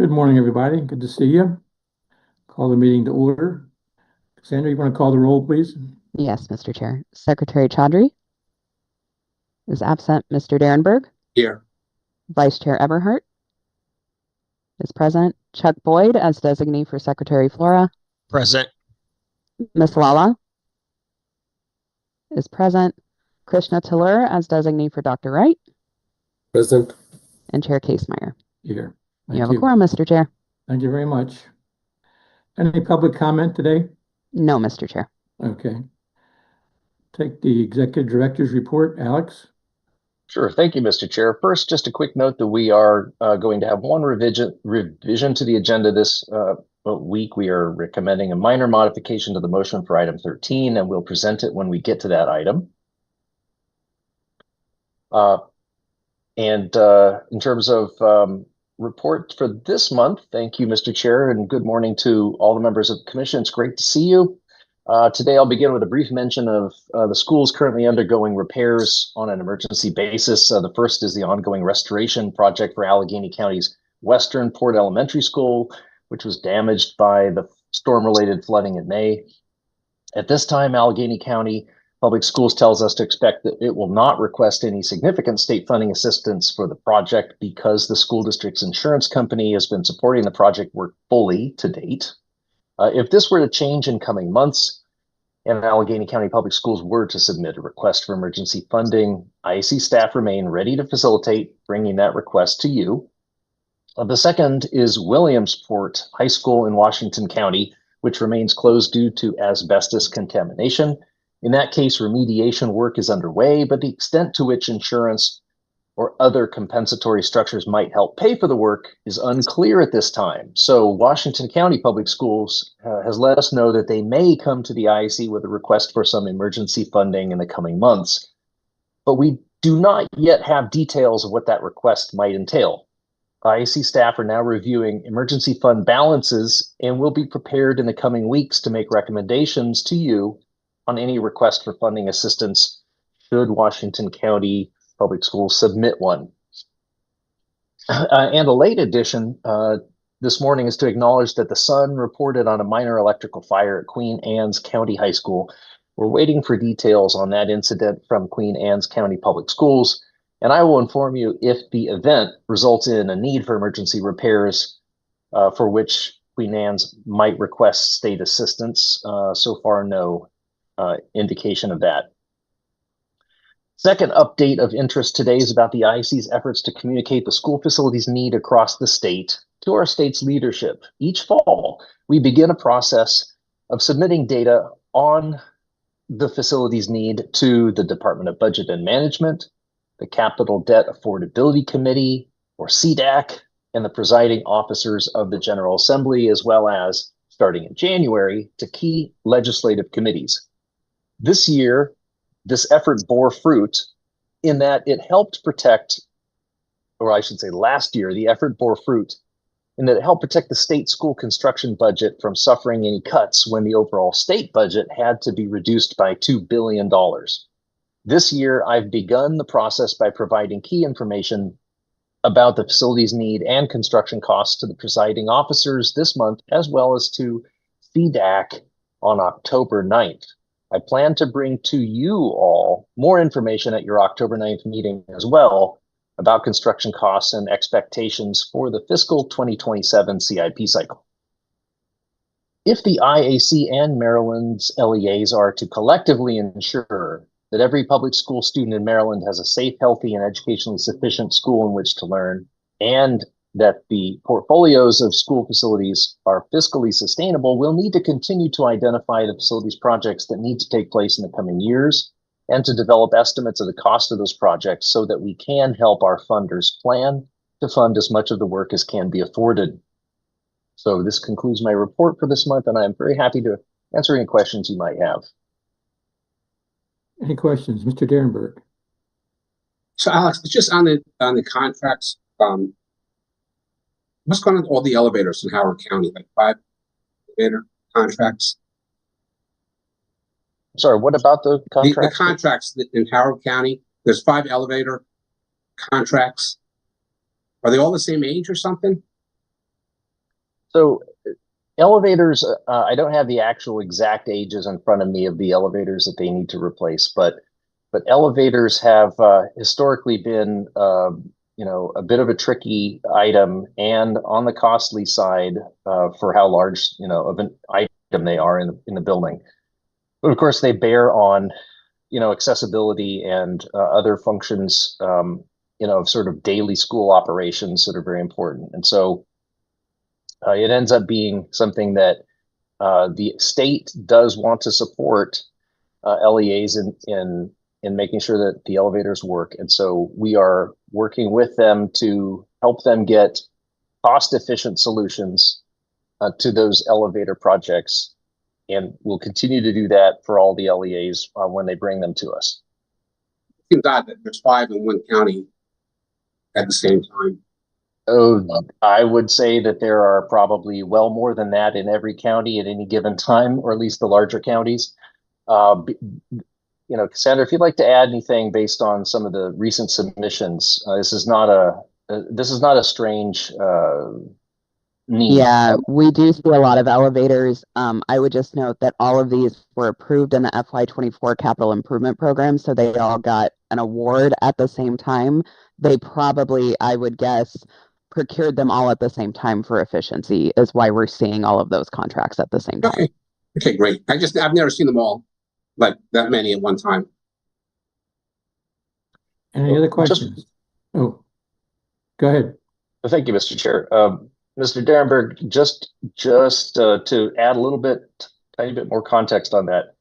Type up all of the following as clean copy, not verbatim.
Good morning, everybody. Good to see you. Call the meeting to order. Sandra, you want to call the roll, please? Yes, Mr. Chair. Secretary Chaudhry is absent. Mr. Derenberg, Here. Vice Chair Everhart is present. Chuck Boyd as designee for Secretary Flora. Present. Ms. Lala is present. Krishna Tallur as designee for Dr. Wright. Present. And Chair Casemeyer. Here. You have a quorum, Mr. Chair. Thank you very much. Any public comment today? No, Mr. Chair. Okay. Take the executive director's report. Alex? Sure. Thank you, Mr. Chair. First, just a quick note that we are going to have one revision to the agenda this week. We are recommending a minor modification to the motion for item 13, and we'll present it when we get to that item. In terms of report for this month, thank you, Mr. Chair, and good morning to all the members of the commission. It's great to see you. Today, I'll begin with a brief mention of the schools currently undergoing repairs on an emergency basis. The first is the ongoing restoration project for Allegheny County's Western Port Elementary School, which was damaged by the storm-related flooding in May. At this time, Allegheny County Public Schools tells us to expect that it will not request any significant state funding assistance for the project because the school district's insurance company has been supporting the project work fully to date. If this were to change in coming months and Allegheny County Public Schools were to submit a request for emergency funding, IAC staff remain ready to facilitate bringing that request to you. The second is Williamsport High School in Washington County, which remains closed due to asbestos contamination. In that case, remediation work is underway, but the extent to which insurance or other compensatory structures might help pay for the work is unclear at this time. So Washington County Public Schools has let us know that they may come to the IAC with a request for some emergency funding in the coming months, but we do not yet have details of what that request might entail. IAC staff are now reviewing emergency fund balances and will be prepared in the coming weeks to make recommendations to you on any request for funding assistance should Washington County Public Schools submit one. And a late addition this morning is to acknowledge that the Sun reported on a minor electrical fire at Queen Anne's County High School. We're waiting for details on that incident from Queen Anne's County Public Schools, and I will inform you if the event results in a need for emergency repairs for which Queen Anne's might request state assistance. So far, no indication of that. Second update of interest today is about the IAC's efforts to communicate the school facilities need across the state to our state's leadership. Each fall, we begin a process of submitting data on the facilities need to the Department of Budget and Management, the Capital Debt Affordability Committee, or CDAC, and the presiding officers of the General Assembly, as well as, starting in January, to key legislative committees. This year, this effort bore fruit in that it helped protect, or I should say last year, the effort bore fruit in that it helped protect the state school construction budget from suffering any cuts when the overall state budget had to be reduced by $2 billion. This year, I've begun the process by providing key information about the facilities need and construction costs to the presiding officers this month, as well as to CDAC on October 9th. I plan to bring to you all more information at your October 9th meeting as well about construction costs and expectations for the fiscal 2027 CIP cycle. If the IAC and Maryland's LEAs are to collectively ensure that every public school student in Maryland has a safe, healthy, and educationally sufficient school in which to learn, and that the portfolios of school facilities are fiscally sustainable, we'll need to continue to identify the facilities projects that need to take place in the coming years and to develop estimates of the cost of those projects so that we can help our funders plan to fund as much of the work as can be afforded. So this concludes my report for this month, and I'm very happy to answer any questions you might have. Any questions? Mr. Derenberg. So Alex, just on the contracts, what's going on with all the elevators in Howard County, like 5 elevator contracts? Sorry, what about the contracts? The contracts in Howard County, there's 5 elevator contracts. Are they all the same age or something? So elevators, I don't have the actual exact ages in front of me of the elevators that they need to replace, but elevators have historically been a bit of a tricky item and on the costly side for how large of an item they are in the building. But of course, they bear on accessibility and other functions of sort of daily school operations that are very important. And so it ends up being something that the state does want to support LEAs in making sure that the elevators work. And so we are working with them to help them get cost-efficient solutions to those elevator projects. And we'll continue to do that for all the LEAs when they bring them to us. It seems odd that there's 5 in one county at the same time. Oh, I would say that there are probably well more than that in every county at any given time, or at least the larger counties. Cassandra, if you'd like to add anything based on some of the recent submissions, this is not a strange need. Yeah, we do see a lot of elevators. I would just note that all of these were approved in the FY24 capital improvement program, so they all got an award at the same time. They probably, I would guess, procured them all at the same time for efficiency, is why we're seeing all of those contracts at the same time. Okay, great. I've never seen them all like that many at one time. Any other questions? Oh, go ahead. Well, thank you, Mr. Chair. Mr. Derenberg, just to add a little bit, tiny bit more context on that.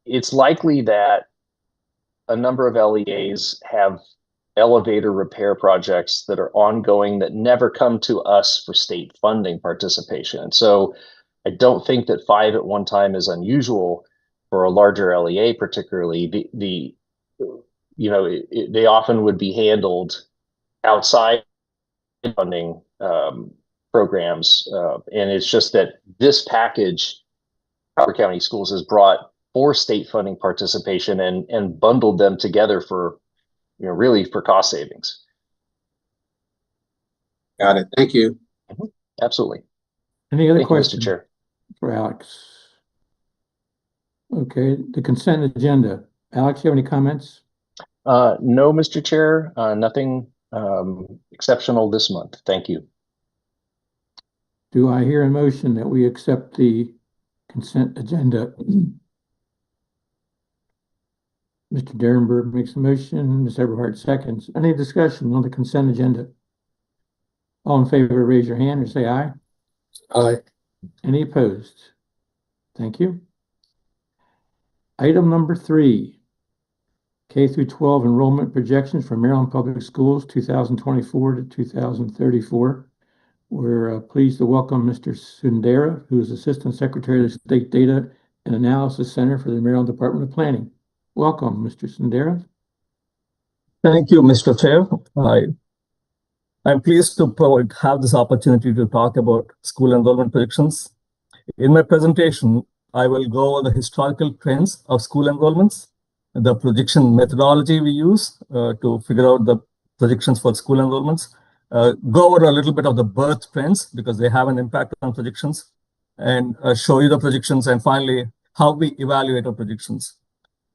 It's likely that a number of LEAs have elevator repair projects that are ongoing that never come to us for state funding participation. And so I don't think that 5 at one time is unusual for a larger LEA, particularly. They often would be handled outside funding programs. And it's just that this package, Howard County Schools has brought for state funding participation and bundled them together for, really for cost savings. Got it. Thank you. Absolutely. Any other Thank you, questions Mr. Chair. for Alex? Okay, the consent agenda. Alex, you have any comments? No, Mr. Chair, nothing exceptional this month. Thank you. Do I hear a motion that we accept the consent agenda? Mr. Derenberg makes a motion, Ms. Everhart seconds. Any discussion on the consent agenda? All in favor, raise your hand or say aye. Aye. Any opposed? Thank you. Item number 3, K through 12 enrollment projections for Maryland Public Schools 2024 to 2034. We're pleased to welcome Mr. Sundara, who is Assistant Secretary of the State Data and Analysis Center for the Maryland Department of Planning. Welcome, Mr. Sundara. Thank you, Mr. Chair. I'm pleased to have this opportunity to talk about school enrollment predictions. In my presentation, I will go over the historical trends of school enrollments, the prediction methodology we use to figure out the predictions for school enrollments, go over a little bit of the birth trends because they have an impact on predictions, and show you the predictions, and finally, how we evaluate our predictions.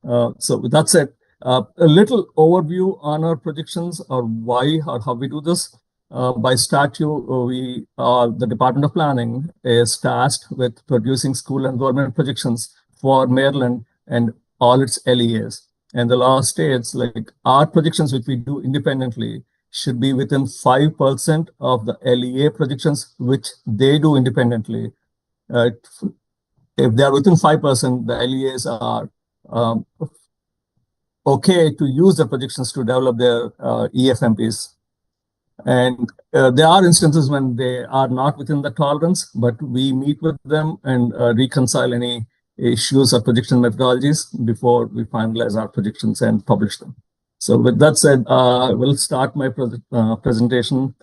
So with that said, a little overview on our predictions or why or how we do this. By statute, the Department of Planning is tasked with producing school enrollment predictions for Maryland and all its LEAs. And the law states like our predictions, which we do independently, should be within 5% of the LEA predictions, which they do independently. If they are within 5%, the LEAs are okay to use the predictions to develop their EFMPs. And there are instances when they are not within the tolerance, but we meet with them and reconcile any issues or prediction methodologies before we finalize our predictions and publish them. So with that said, we'll start my presentation.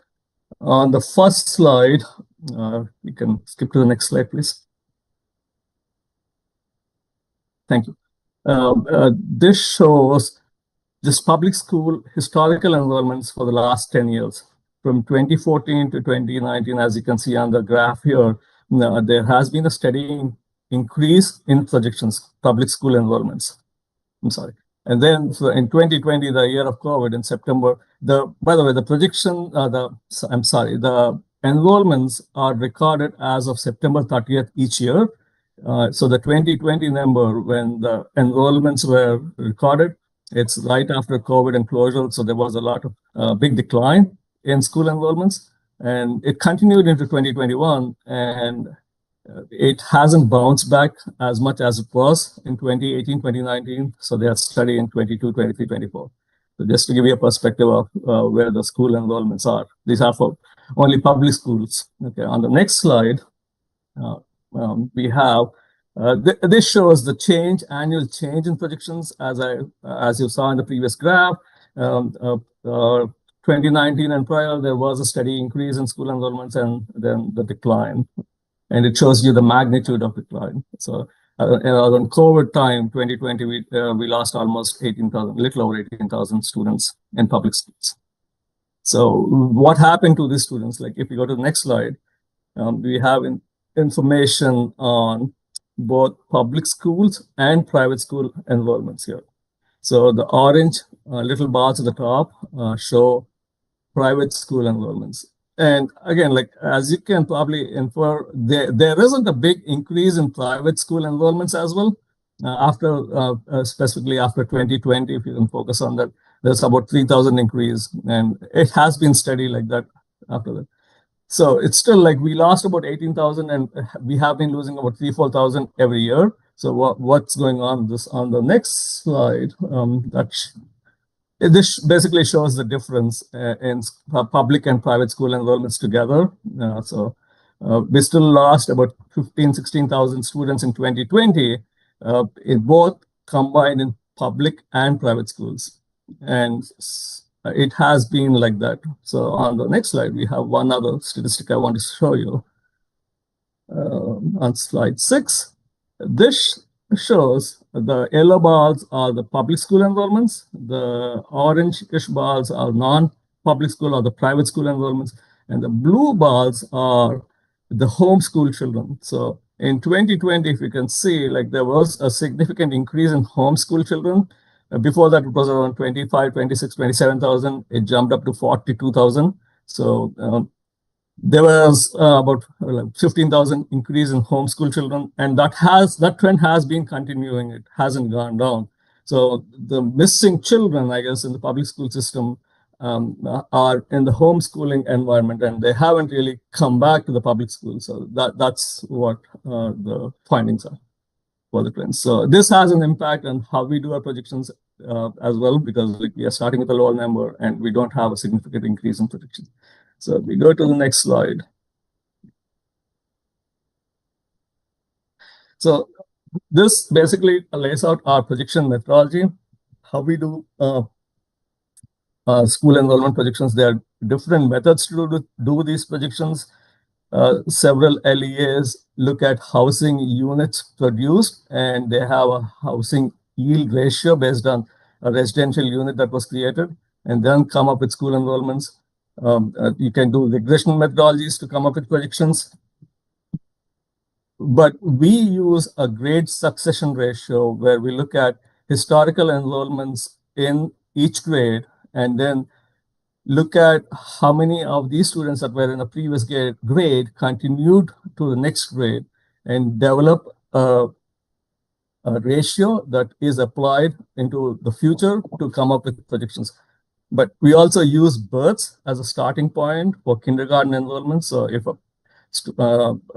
On the first slide, we can skip to the next slide, please. Thank you. This shows this public school historical enrollments for the last 10 years. from 2014 to 2019, as you can see on the graph here, there has been a steady increase in projections, public school enrollments. I'm sorry. And then so in 2020, the year of COVID, in September, by the way, the projection, the enrollments are recorded as of September 30th each year. So the 2020 number, when the enrollments were recorded, it's right after COVID and closure. So there was a lot of big decline in school enrollments, and it continued into 2021, and it hasn't bounced back as much as it was in 2018, 2019. So they are steady in 22, 23, 24. So just to give you a perspective of where the school enrollments are. These are for only public schools. Okay, on the next slide, we have this shows the annual change in projections, as you saw in the previous graph. 2019 and prior, there was a steady increase in school enrollments and then the decline. And it shows you the magnitude of decline. So on COVID time, 2020, we lost almost 18,000, little over 18,000 students in public schools. So what happened to these students? Like if you go to the next slide, we have information on both public schools and private school enrollments here. So the orange little bars at the top show private school enrollments. And again, like as you can probably infer, there isn't a big increase in private school enrollments as well. Specifically after 2020, if you can focus on that, there's about 3,000 increase, and it has been steady like that after that. So it's still like we lost about 18,000, and we have been losing about 4,000 every year. So what's going on? This on the next slide, this basically shows the difference in public and private school enrollments together. We still lost about 16,000 students in 2020, in both combined in public and private schools. And it has been like that. So on the next slide, we have one other statistic I want to show you. On slide 6, this shows the yellow bars are the public school enrollments, the orange-ish bars are non-public school or the private school enrollments, and the blue bars are the homeschool children. So in 2020, if you can see, like there was a significant increase in homeschool children. Before that, it was around 25, 26, 27,000. It jumped up to 42,000. So there was about 15,000 increase in homeschool children, and that trend has been continuing. It hasn't gone down. So the missing children, I guess, in the public school system are in the homeschooling environment, and they haven't really come back to the public school. So that's what the findings are for the trends. So this has an impact on how we do our projections as well, because we are starting with a lower number and we don't have a significant increase in projections. So we go to the next slide. So this basically lays out our projection methodology, how we do school enrollment projections. There are different methods to do these projections. Several LEAs look at housing units produced, and they have a housing yield ratio based on a residential unit that was created, and then come up with school enrollments. You can do regression methodologies to come up with predictions. But we use a grade succession ratio where we look at historical enrollments in each grade and then look at how many of these students that were in a previous grade continued to the next grade and develop a ratio that is applied into the future to come up with predictions. But we also use births as a starting point for kindergarten enrollment. So if a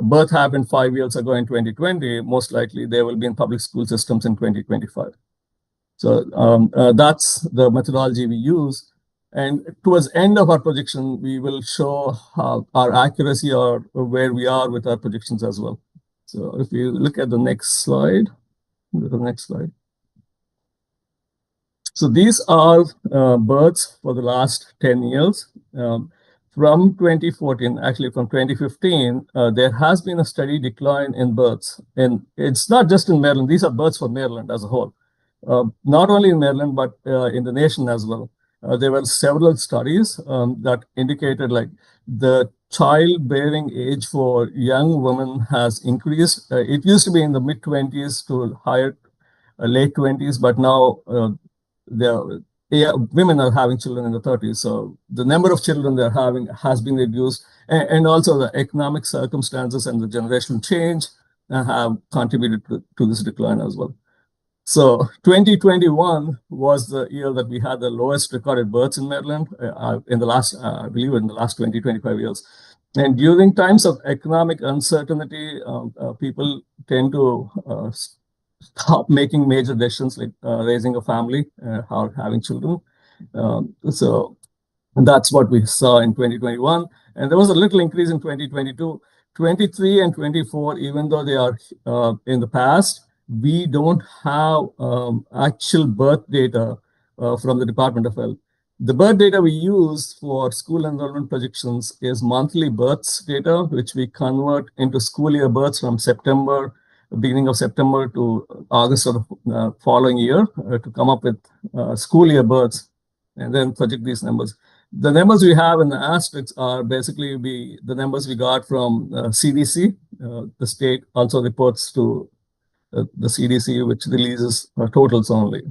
birth happened 5 years ago in 2020, most likely they will be in public school systems in 2025. So that's the methodology we use. And towards the end of our projection, we will show our accuracy or where we are with our predictions as well. So if you look at the next slide, So these are births for the last 10 years. From 2014, actually from 2015, there has been a steady decline in births. And it's not just in Maryland. These are births for Maryland as a whole. Not only in Maryland, but in the nation as well. there were several studies that indicated like the childbearing age for young women has increased. It used to be in the mid 20s to higher late 20s, but now yeah, women are having children in the 30s. So the number of children they're having has been reduced. And also the economic circumstances and the generational change have contributed to this decline as well. So 2021 was the year that we had the lowest recorded births in Maryland in the last, I believe, in the last 20, 25 years. And during times of economic uncertainty, people tend to stop making major decisions like raising a family or having children. So that's what we saw in 2021. And there was a little increase in 2022. 23 and 24, even though they are in the past, we don't have actual birth data from the Department of Health. The birth data we use for school enrollment projections is monthly births data, which we convert into school year births from September, beginning of September to August of the following year to come up with school year births and then project these numbers. The numbers we have in the asterisks are basically the numbers we got from CDC. The state also reports to the CDC, which releases totals only.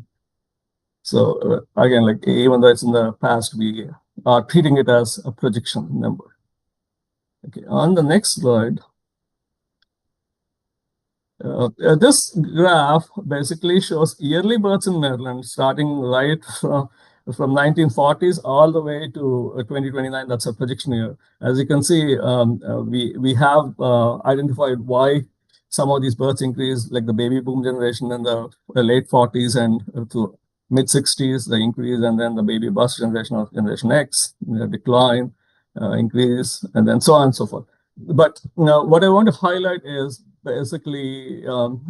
So again, like even though it's in the past, we are treating it as a projection number. Okay, on the next slide. This graph basically shows yearly births in Maryland, starting right from 1940s all the way to 2029. That's a projection year. As you can see, we have identified why some of these births increase, like the baby boom generation in the late 40s and to mid 60s, the increase, and then the baby bust generation of Generation X, decline, increase, and then so on and so forth. But what I want to highlight is basically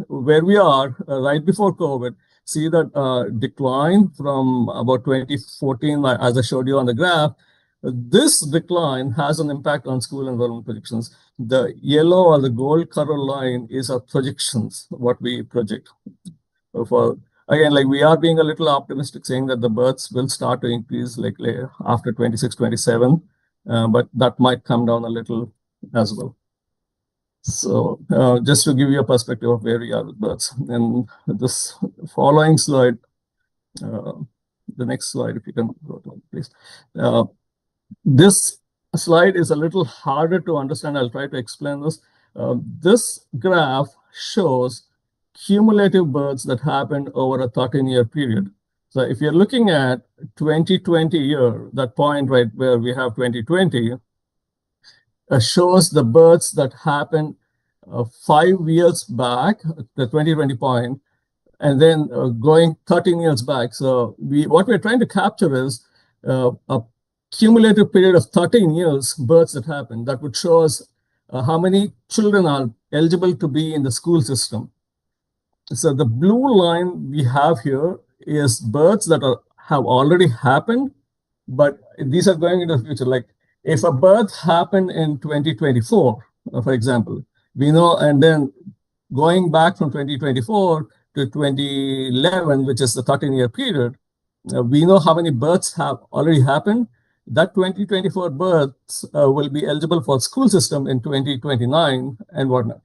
where we are right before COVID. See that decline from about 2014, as I showed you on the graph. This decline has an impact on school enrollment predictions. The yellow or the gold color line is our projections, what we project. For again, like we are being a little optimistic, saying that the births will start to increase like after 26, 27, but that might come down a little as well. So just to give you a perspective of where we are with births. And this following slide, the next slide, if you can go to it, please. This slide is a little harder to understand. I'll try to explain this. This graph shows cumulative births that happened over a 13-year period. So if you're looking at 2020 year, that point right where we have 2020, shows the births that happened 5 years back, the 2020 point, and then going 13 years back. So what we're trying to capture is a cumulative period of 13 years births that happened. That would show us how many children are eligible to be in the school system. So the blue line we have here is births that have already happened, but these are going into the future. Like if a birth happened in 2024, for example, we know, and then going back from 2024 to 2011, which is the 13-year period, we know how many births have already happened. That 2024 births will be eligible for school system in 2029 and whatnot.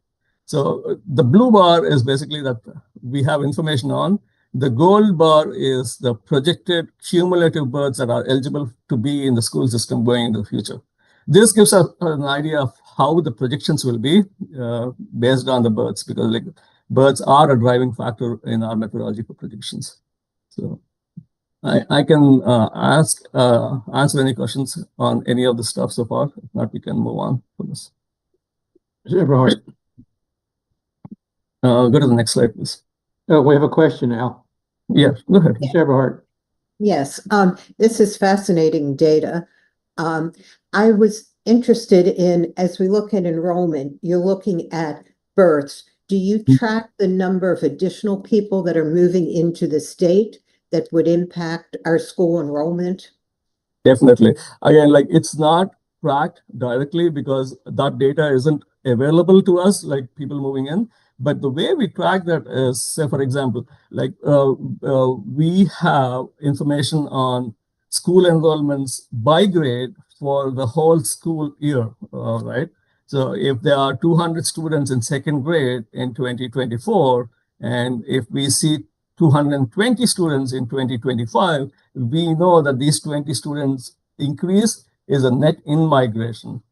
So the blue bar is basically that we have information on. The gold bar is the projected cumulative births that are eligible to be in the school system going into the future. This gives us an idea of how the projections will be based on the births, because like births are a driving factor in our methodology for predictions. So I can answer any questions on any of the stuff so far. If not, we can move on for this. Eberhard. Go to the next slide, please. Oh, we have a question now. Yeah, go ahead. Ms. Eberhard. Yes, this is fascinating data. I was interested in, as we look at enrollment, you're looking at births. Do you track the number of additional people that are moving into the state that would impact our school enrollment? Definitely. Again, like it's not tracked directly because that data isn't available to us, like people moving in. But the way we track that is, say, for example, like we have information on school enrollments by grade for the whole school year, right? So if there are 200 students in second grade in 2024, and if we see 220 students in 2025, we know that these 20 students increase is a net in-migration.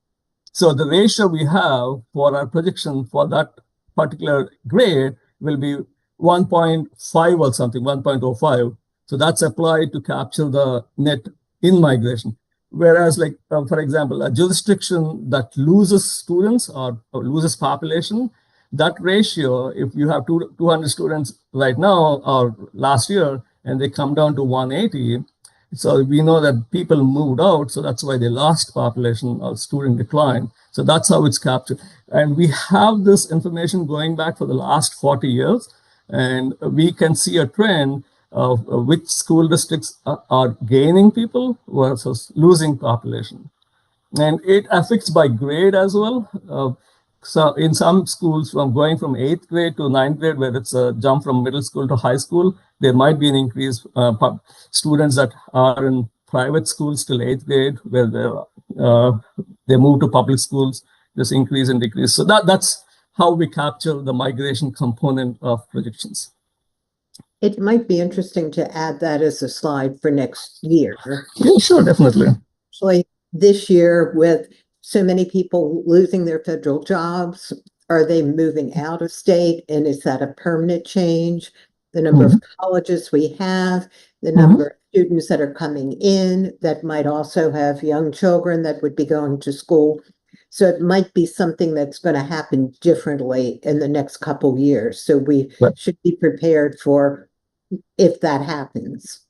So the ratio we have for our projection for that particular grade will be 1.5 or something, 1.05. So that's applied to capture the net in-migration. Whereas, like, for example, a jurisdiction that loses students or loses population, that ratio, if you have 200 students right now or last year, and they come down to 180, so we know that people moved out, so that's why they lost population or student decline. So that's how it's captured. And we have this information going back for the last 40 years, and we can see a trend of which school districts are gaining people versus losing population. And it affects by grade as well. So in some schools, from going from 8th grade to 9th grade, where it's a jump from middle school to high school, there might be an increase. Students that are in private schools till 8th grade, where they move to public schools, there's increase and decrease. So that's how we capture the migration component of projections. It might be interesting to add that as a slide for next year. Yeah, sure, definitely. Actually, this year, with so many people losing their federal jobs, are they moving out of state? And is that a permanent change? The number of colleges we have, the number of students that are coming in that might also have young children that would be going to school. So it might be something that's going to happen differently in the next couple years. So we should be prepared for if that happens.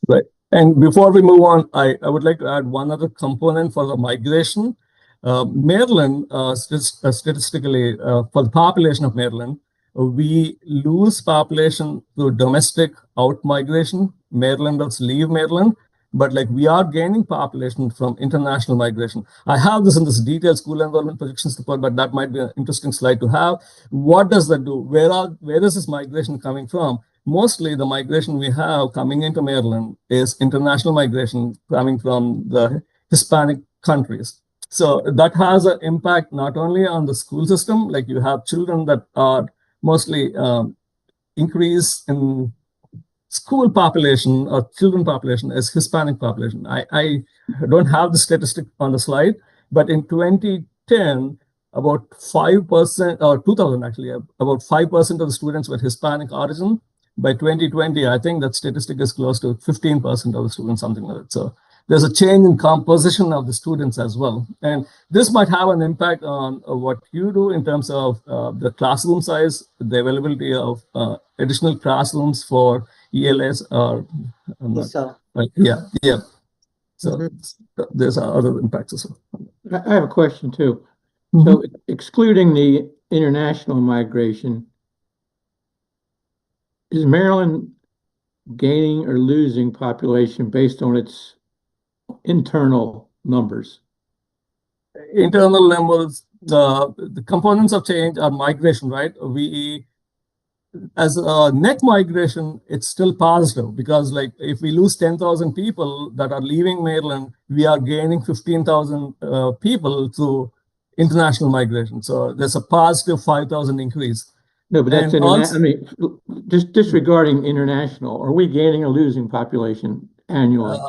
Right. And before we move on, I would like to add one other component for the migration. Maryland, statistically, for the population of Maryland, we lose population through domestic out migration. Marylanders leave Maryland, but like we are gaining population from international migration. I have this in this detailed school enrollment projections report, but that might be an interesting slide to have. What does that do? Where is this migration coming from? Mostly the migration we have coming into Maryland is international migration coming from the Hispanic countries. So that has an impact not only on the school system, like you have children that are mostly increase in school population or children population as Hispanic population. I don't have the statistic on the slide, but in 2010, about 5%, or 2000 actually, about 5% of the students were Hispanic origin. By 2020, I think that statistic is close to 15% of the students, something like that. So there's a change in composition of the students as well. And this might have an impact on what you do in terms of the classroom size, the availability of additional classrooms for ELS or yeah. So there's other impacts as well. I have a question too. So excluding the international migration, is Maryland gaining or losing population based on its internal numbers? Internal numbers, the components of change are migration, right? As a net migration, it's still positive because, like, if we lose 10,000 people that are leaving Maryland, we are gaining 15,000 people through international migration. So there's a positive 5,000 increase. No, but that's I mean, just disregarding international, are we gaining or losing population annually?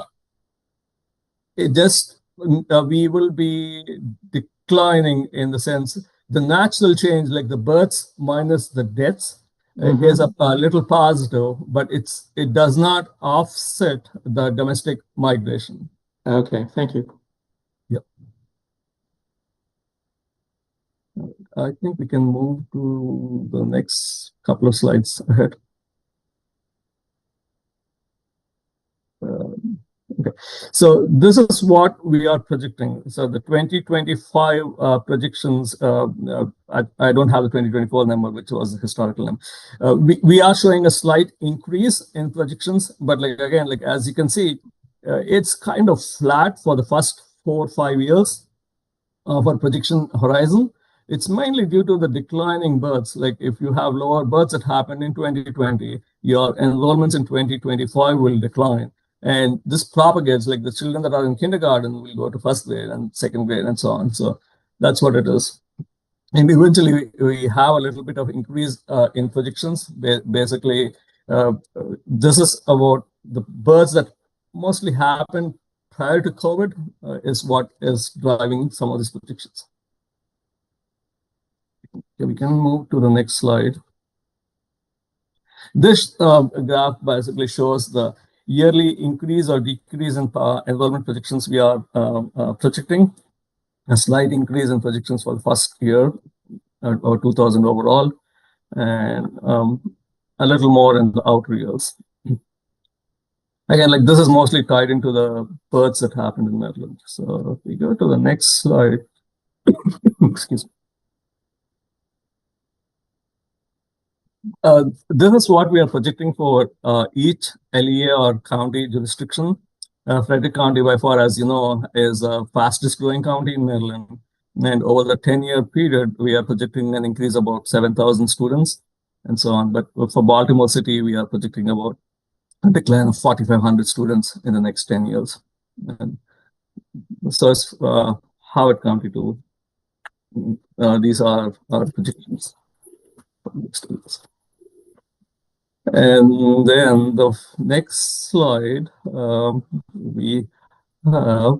We will be declining in the sense the natural change, like the births minus the deaths, is a little positive, but it does not offset the domestic migration. Okay, thank you. Yep. I think we can move to the next couple of slides ahead. Okay, so this is what we are projecting. So the 2025 projections, I don't have the 2024 number, which was the historical number. We are showing a slight increase in projections, but like again, like as you can see, it's kind of flat for the first 4 or 5 years of our projection horizon. It's mainly due to the declining births. Like if you have lower births that happened in 2020, your enrollments in 2025 will decline. And this propagates, like the children that are in kindergarten will go to first grade and second grade and so on. So that's what it is. And eventually we have a little bit of increase in projections. Basically, this is about the births that mostly happened prior to COVID is what is driving some of these predictions. Okay, we can move to the next slide. This graph basically shows the yearly increase or decrease in enrollment projections we are projecting. A slight increase in projections for the first year, or 2000 overall, and a little more in the outer years. Again, like this is mostly tied into the births that happened in Maryland. So if we go to the next slide, excuse me. This is what we are projecting for each LEA or county jurisdiction. Frederick County, by far, as you know, is the fastest growing county in Maryland. And over the 10-year period, we are projecting an increase of about 7,000 students and so on. But for Baltimore City, we are projecting about a decline of 4,500 students in the next 10 years. And so it's Howard County too. These are our projections for the next 2 years. And then the next slide, we have,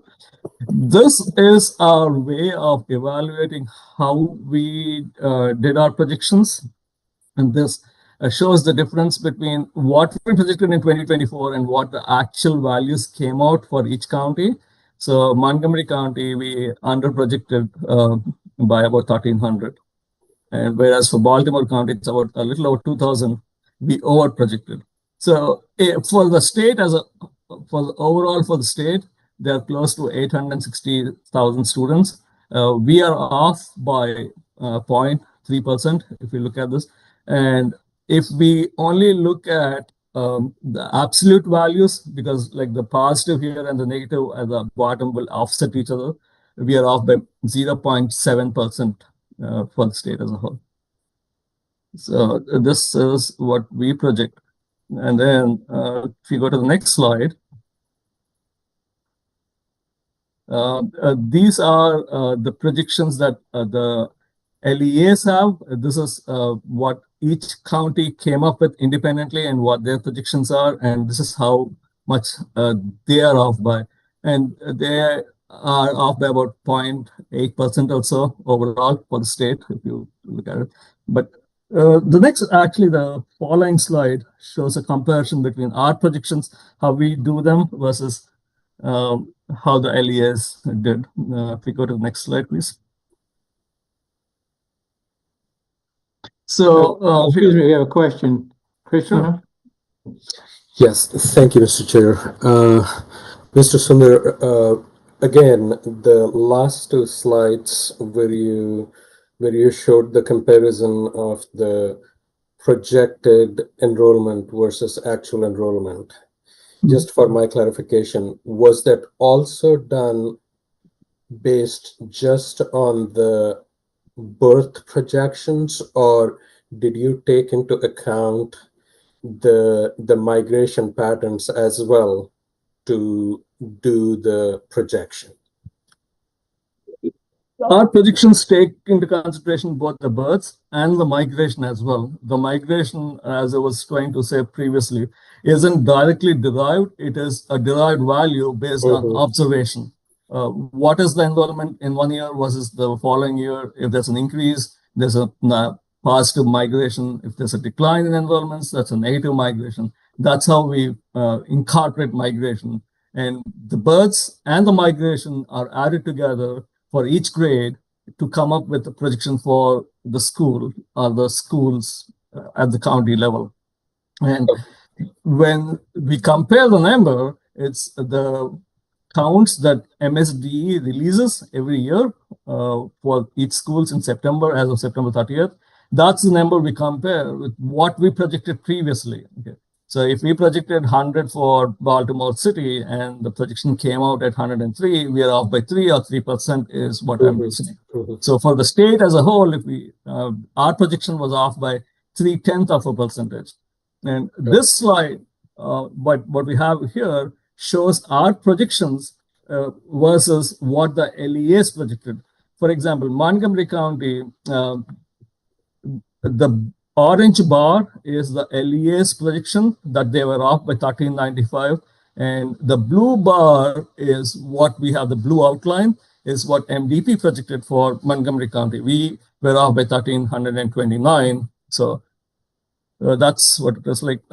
this is our way of evaluating how we did our projections. And this shows the difference between what we projected in 2024 and what the actual values came out for each county. So Montgomery County, we under projected by about 1,300. And whereas for Baltimore County, it's about a little over 2,000. We over projected. So for the state overall for the state, they're close to 860,000 students. We are off by 0.3% if we look at this. And if we only look at the absolute values, because like the positive here and the negative at the bottom will offset each other, we are off by 0.7% for the state as a whole. So this is what we project. And then if you go to the next slide, these are the projections that the LEAs have. This is what each county came up with independently and what their projections are. And this is how much they are off by. And they are off by about 0.8% or so overall for the state, if you look at it. But the following slide shows a comparison between our projections, how we do them versus how the LEAs did. If we go to the next slide, please. So, excuse me, we have a question. Krishna? Yes, thank you, Mr. Chair. Mr. Sundar, again, the last two slides where you showed the comparison of the projected enrollment versus actual enrollment. Just for my clarification, was that also done based just on the birth projections, or did you take into account the migration patterns as well to do the projection? Our predictions take into consideration both the births and the migration as well. The migration, as I was trying to say previously, isn't directly derived. It is a derived value based on observation. What is the enrollment in 1 year versus the following year? If there's an increase, there's a positive migration. If there's a decline in enrollments, that's a negative migration. That's how we incorporate migration. And the births and the migration are added together for each grade to come up with a projection for the school or the schools at the county level. And when we compare the number, it's the counts that MSDE releases every year for each schools in September, as of September 30th. That's the number we compare with what we projected previously. Okay. So if we projected 100 for Baltimore City and the projection came out at 103, we are off by 3 or 3% is what I'm saying. So for the state as a whole, if we our projection was off by 0.3%. And this slide, but what we have here shows our projections versus what the LEAs projected. For example, Montgomery County, the orange bar is the LEA's prediction that they were off by 1395. And the blue bar is what we have, the blue outline is what MDP projected for Montgomery County. We were off by 1329. So that's what it is like.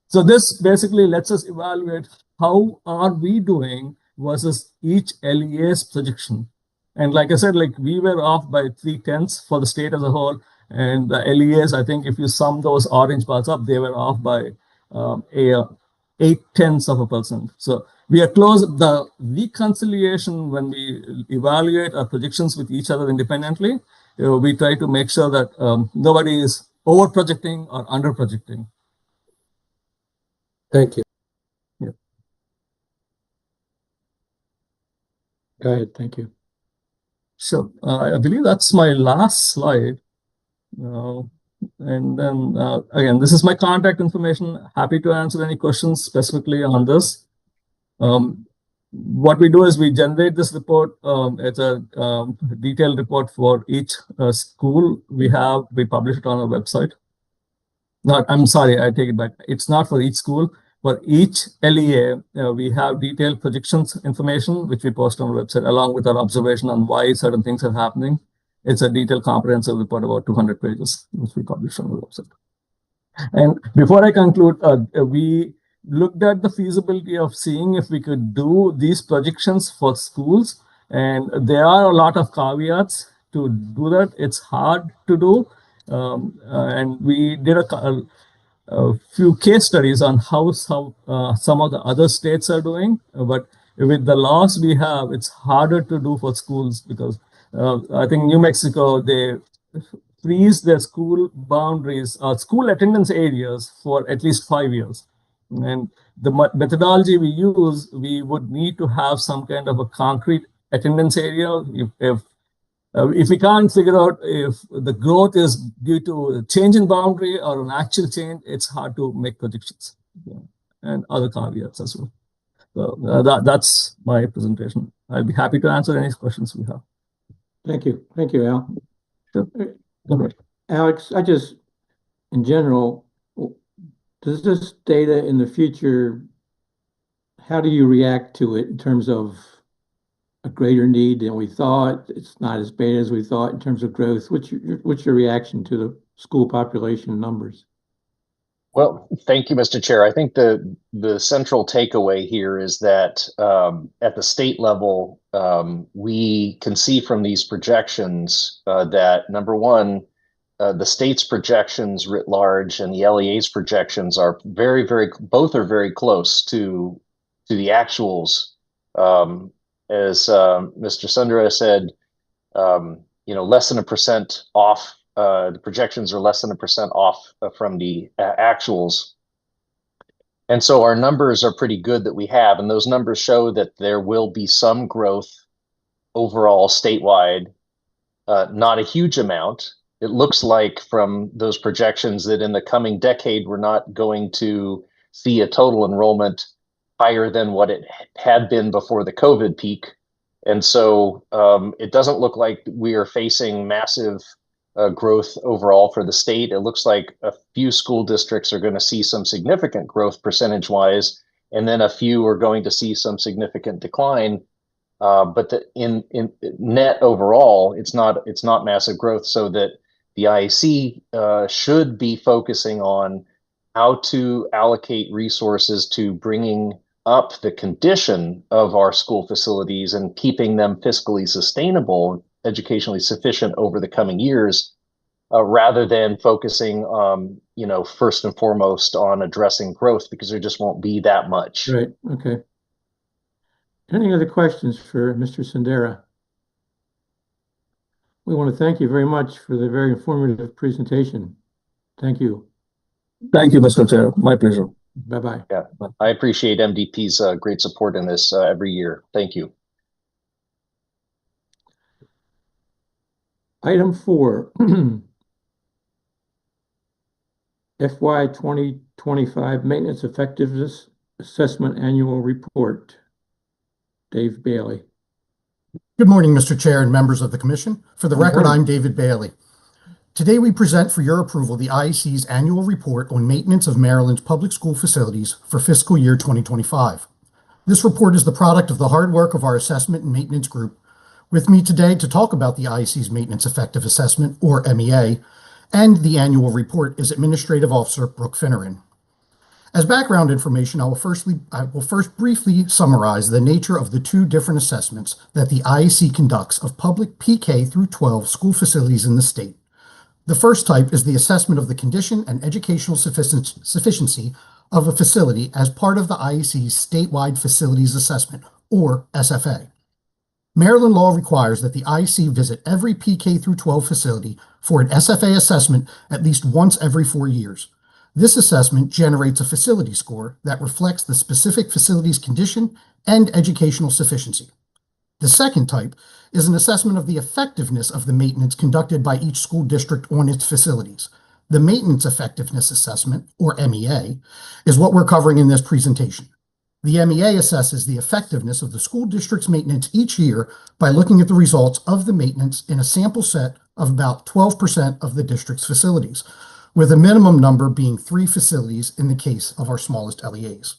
So this basically lets us evaluate how are we doing versus each LEA's projection. And like I said, like we were off by 3/10 for the state as a whole. And the LEAs, I think if you sum those orange bars up, they were off by 0.8%. So we are close. The reconciliation, when we evaluate our projections with each other independently, we try to make sure that nobody is over projecting or under projecting. Thank you. Yeah. Go ahead. Thank you. Sure. I believe that's my last slide. And then again, this is my contact information. Happy to answer any questions specifically on this. What we do is we generate this report. It's a detailed report for each school we have. We publish it on our website. I'm sorry, I take it back. It's not for each school. For each LEA, we have detailed projections information, which we post on our website, along with our observation on why certain things are happening. It's a detailed, comprehensive report, about 200 pages, which we publish on our website. And before I conclude, we looked at the feasibility of seeing if we could do these projections for schools. And there are a lot of caveats to do that. It's hard to do. And we did a few case studies on how some of the other states are doing. But with the laws we have, it's harder to do for schools because I think New Mexico, they freeze their school boundaries, school attendance areas for at least 5 years. And the methodology we use, we would need to have some kind of a concrete attendance area. If we can't figure out if the growth is due to a change in boundary or an actual change, it's hard to make predictions. And other caveats as well. So that's my presentation. I'll be happy to answer any questions we have. Thank you. Thank you, Al. Sure. Okay. Alex, in general, does this data in the future, how do you react to it in terms of a greater need than we thought? It's not as bad as we thought in terms of growth. What's your reaction to the school population numbers? Well, thank you, Mr. Chair. I think the central takeaway here is that at the state level, we can see from these projections that, number one, the state's projections writ large and the LEA's projections are both are very close to the actuals. As Mr. Sundara said, less than 1% off. The projections are less than 1% off from the actuals. And so our numbers are pretty good that we have. And those numbers show that there will be some growth overall statewide, not a huge amount. It looks like from those projections that in the coming decade, we're not going to see a total enrollment higher than what it had been before the COVID peak. And so it doesn't look like we are facing massive growth overall for the state. It looks like a few school districts are going to see some significant growth percentage-wise, and then a few are going to see some significant decline. But in net overall, it's not massive growth, so that the IAC should be focusing on how to allocate resources to bringing up the condition of our school facilities and keeping them fiscally sustainable, educationally sufficient over the coming years, rather than focusing, first and foremost on addressing growth, because there just won't be that much. Right. Okay. Any other questions for Mr. Sundara? We want to thank you very much for the very informative presentation. Thank you. Thank you, Mr. Chair. My pleasure. Bye-bye. Yeah, I appreciate MDP's great support in this every year. Thank you. Item 4, FY 2025 maintenance effectiveness Assessment Annual Report. Dave Bailey. Good morning, Mr. Chair and members of the Commission. For the record, morning. I'm David Bailey. Today, we present for your approval the IAC's annual report on maintenance of Maryland's public school facilities for fiscal year 2025. This report is the product of the hard work of our assessment and maintenance group. With me today to talk about the IAC's Maintenance Effective Assessment, or MEA, and the annual report is Administrative Officer Brooke Finneran. As background information, I will first briefly summarize the nature of the two different assessments that the IAC conducts of public PK through 12 school facilities in the state. The first type is the assessment of the condition and educational sufficiency of a facility as part of the IAC's statewide facilities assessment, or SFA. Maryland law requires that the IAC visit every PK through 12 facility for an SFA assessment at least once every 4 years. This assessment generates a facility score that reflects the specific facility's condition and educational sufficiency. The second type is an assessment of the effectiveness of the maintenance conducted by each school district on its facilities. The Maintenance Effectiveness Assessment, or MEA, is what we're covering in this presentation. The MEA assesses the effectiveness of the school district's maintenance each year by looking at the results of the maintenance in a sample set of about 12% of the district's facilities, with a minimum number being 3 facilities in the case of our smallest LEAs.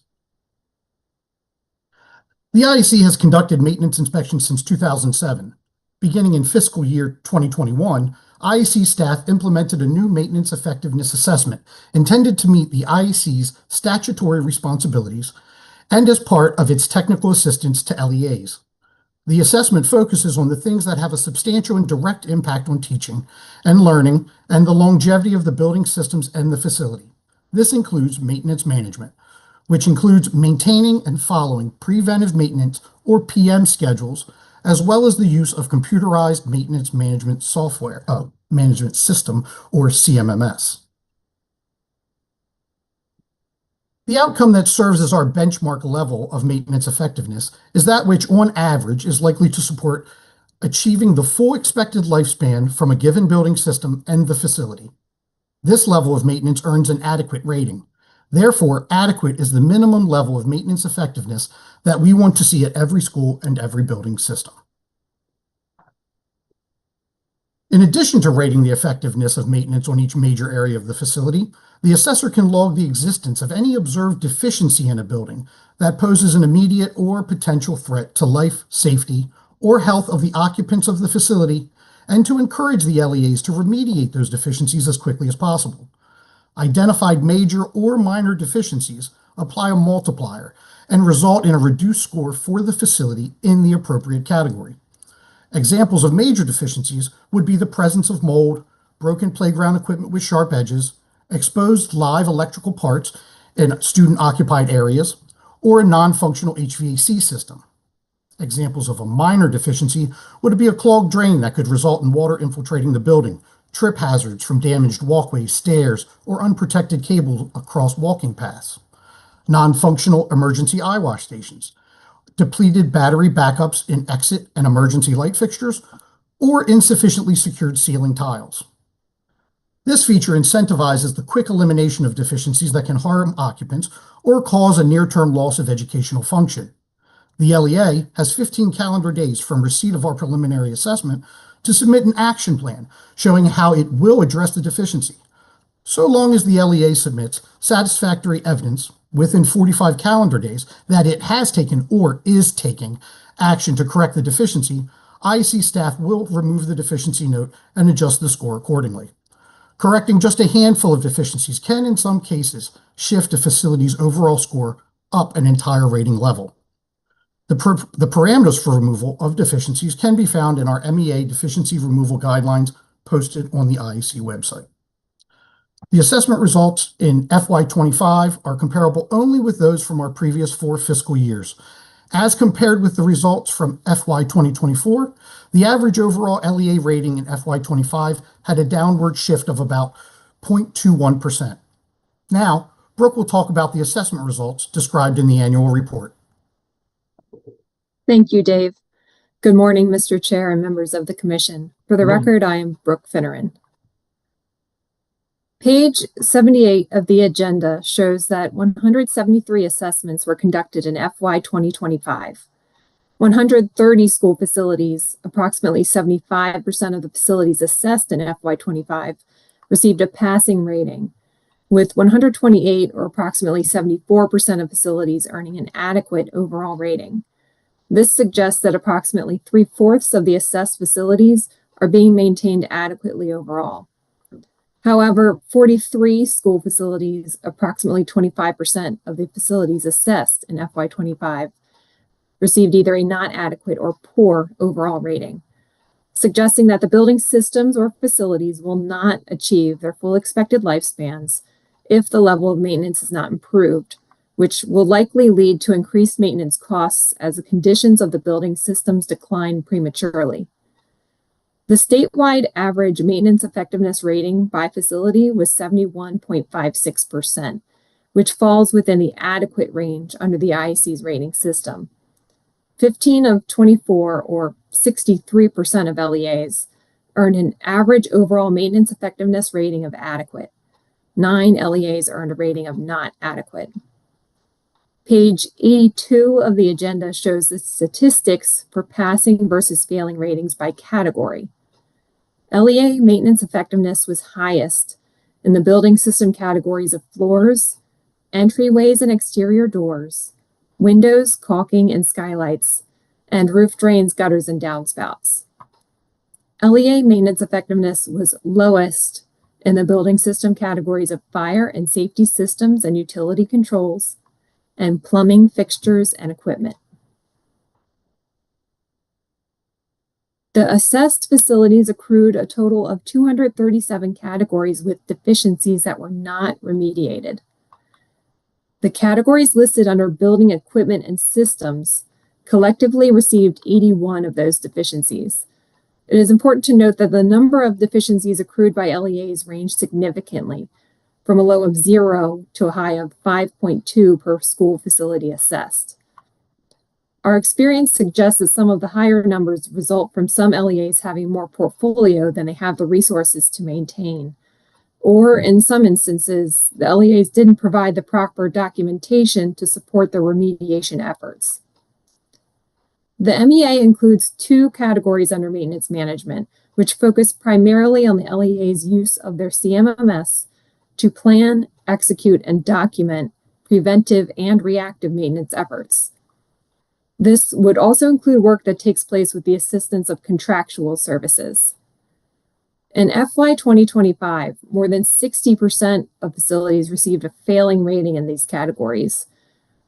The IAC has conducted maintenance inspections since 2007. Beginning in fiscal year 2021, IAC staff implemented a new maintenance effectiveness assessment intended to meet the IAC's statutory responsibilities and as part of its technical assistance to LEAs. The assessment focuses on the things that have a substantial and direct impact on teaching and learning and the longevity of the building systems and the facility. This includes maintenance management, which includes maintaining and following preventive maintenance or PM schedules, as well as the use of computerized maintenance management software, management system, or CMMS. The outcome that serves as our benchmark level of maintenance effectiveness is that which, on average, is likely to support achieving the full expected lifespan from a given building system and the facility. This level of maintenance earns an adequate rating. Therefore, adequate is the minimum level of maintenance effectiveness that we want to see at every school and every building system. In addition to rating the effectiveness of maintenance on each major area of the facility, the assessor can log the existence of any observed deficiency in a building that poses an immediate or potential threat to life, safety, or health of the occupants of the facility, and to encourage the LEAs to remediate those deficiencies as quickly as possible. Identified major or minor deficiencies apply a multiplier and result in a reduced score for the facility in the appropriate category. Examples of major deficiencies would be the presence of mold, broken playground equipment with sharp edges, exposed live electrical parts in student-occupied areas, or a non-functional HVAC system. Examples of a minor deficiency would be a clogged drain that could result in water infiltrating the building, trip hazards from damaged walkways, stairs, or unprotected cables across walking paths, non-functional emergency eye wash stations, depleted battery backups in exit and emergency light fixtures, or insufficiently secured ceiling tiles. This feature incentivizes the quick elimination of deficiencies that can harm occupants or cause a near-term loss of educational function. The LEA has 15 calendar days from receipt of our preliminary assessment to submit an action plan showing how it will address the deficiency. So long as the LEA submits satisfactory evidence within 45 calendar days that it has taken or is taking action to correct the deficiency, IAC staff will remove the deficiency note and adjust the score accordingly. Correcting just a handful of deficiencies can, in some cases, shift a facility's overall score up an entire rating level. The parameters for removal of deficiencies can be found in our MEA deficiency removal guidelines posted on the IAC website. The assessment results in FY25 are comparable only with those from our previous 4 fiscal years. As compared with the results from FY 2024, the average overall LEA rating in FY25 had a downward shift of about 0.21%. Now, Brooke will talk about the assessment results described in the annual report. Thank you, Dave. Good morning, Mr. Chair and members of the Commission. For the record, I am Brooke Finneran. Page 78 of the agenda shows that 173 assessments were conducted in FY 2025. 130 school facilities, approximately 75% of the facilities assessed in FY 25, received a passing rating, with 128, or approximately 74% of facilities, earning an adequate overall rating. This suggests that approximately 3/4 of the assessed facilities are being maintained adequately overall. However, 43 school facilities, approximately 25% of the facilities assessed in FY 25, received either a not adequate or poor overall rating, suggesting that the building systems or facilities will not achieve their full expected lifespans if the level of maintenance is not improved, which will likely lead to increased maintenance costs as the conditions of the building systems decline prematurely. The statewide average maintenance effectiveness rating by facility was 71.56%, which falls within the adequate range under the IAC's rating system. 15 of 24, or 63% of LEAs, earned an average overall maintenance effectiveness rating of adequate. 9 LEAs earned a rating of not adequate. Page 82 of the agenda shows the statistics for passing versus failing ratings by category. LEA maintenance effectiveness was highest in the building system categories of floors, entryways and exterior doors, windows, caulking and skylights, and roof drains, gutters, and downspouts. LEA maintenance effectiveness was lowest in the building system categories of fire and safety systems and utility controls, and plumbing, fixtures, and equipment. The assessed facilities accrued a total of 237 categories with deficiencies that were not remediated. The categories listed under building equipment and systems collectively received 81 of those deficiencies. It is important to note that the number of deficiencies accrued by LEAs ranged significantly, from a low of 0 to a high of 5.2 per school facility assessed. Our experience suggests that some of the higher numbers result from some LEAs having more portfolio than they have the resources to maintain. Or in some instances, the LEAs didn't provide the proper documentation to support their remediation efforts. The MEA includes 2 categories under maintenance management, which focus primarily on the LEA's use of their CMMS to plan, execute, and document preventive and reactive maintenance efforts. This would also include work that takes place with the assistance of contractual services. In FY 2025, more than 60% of facilities received a failing rating in these categories,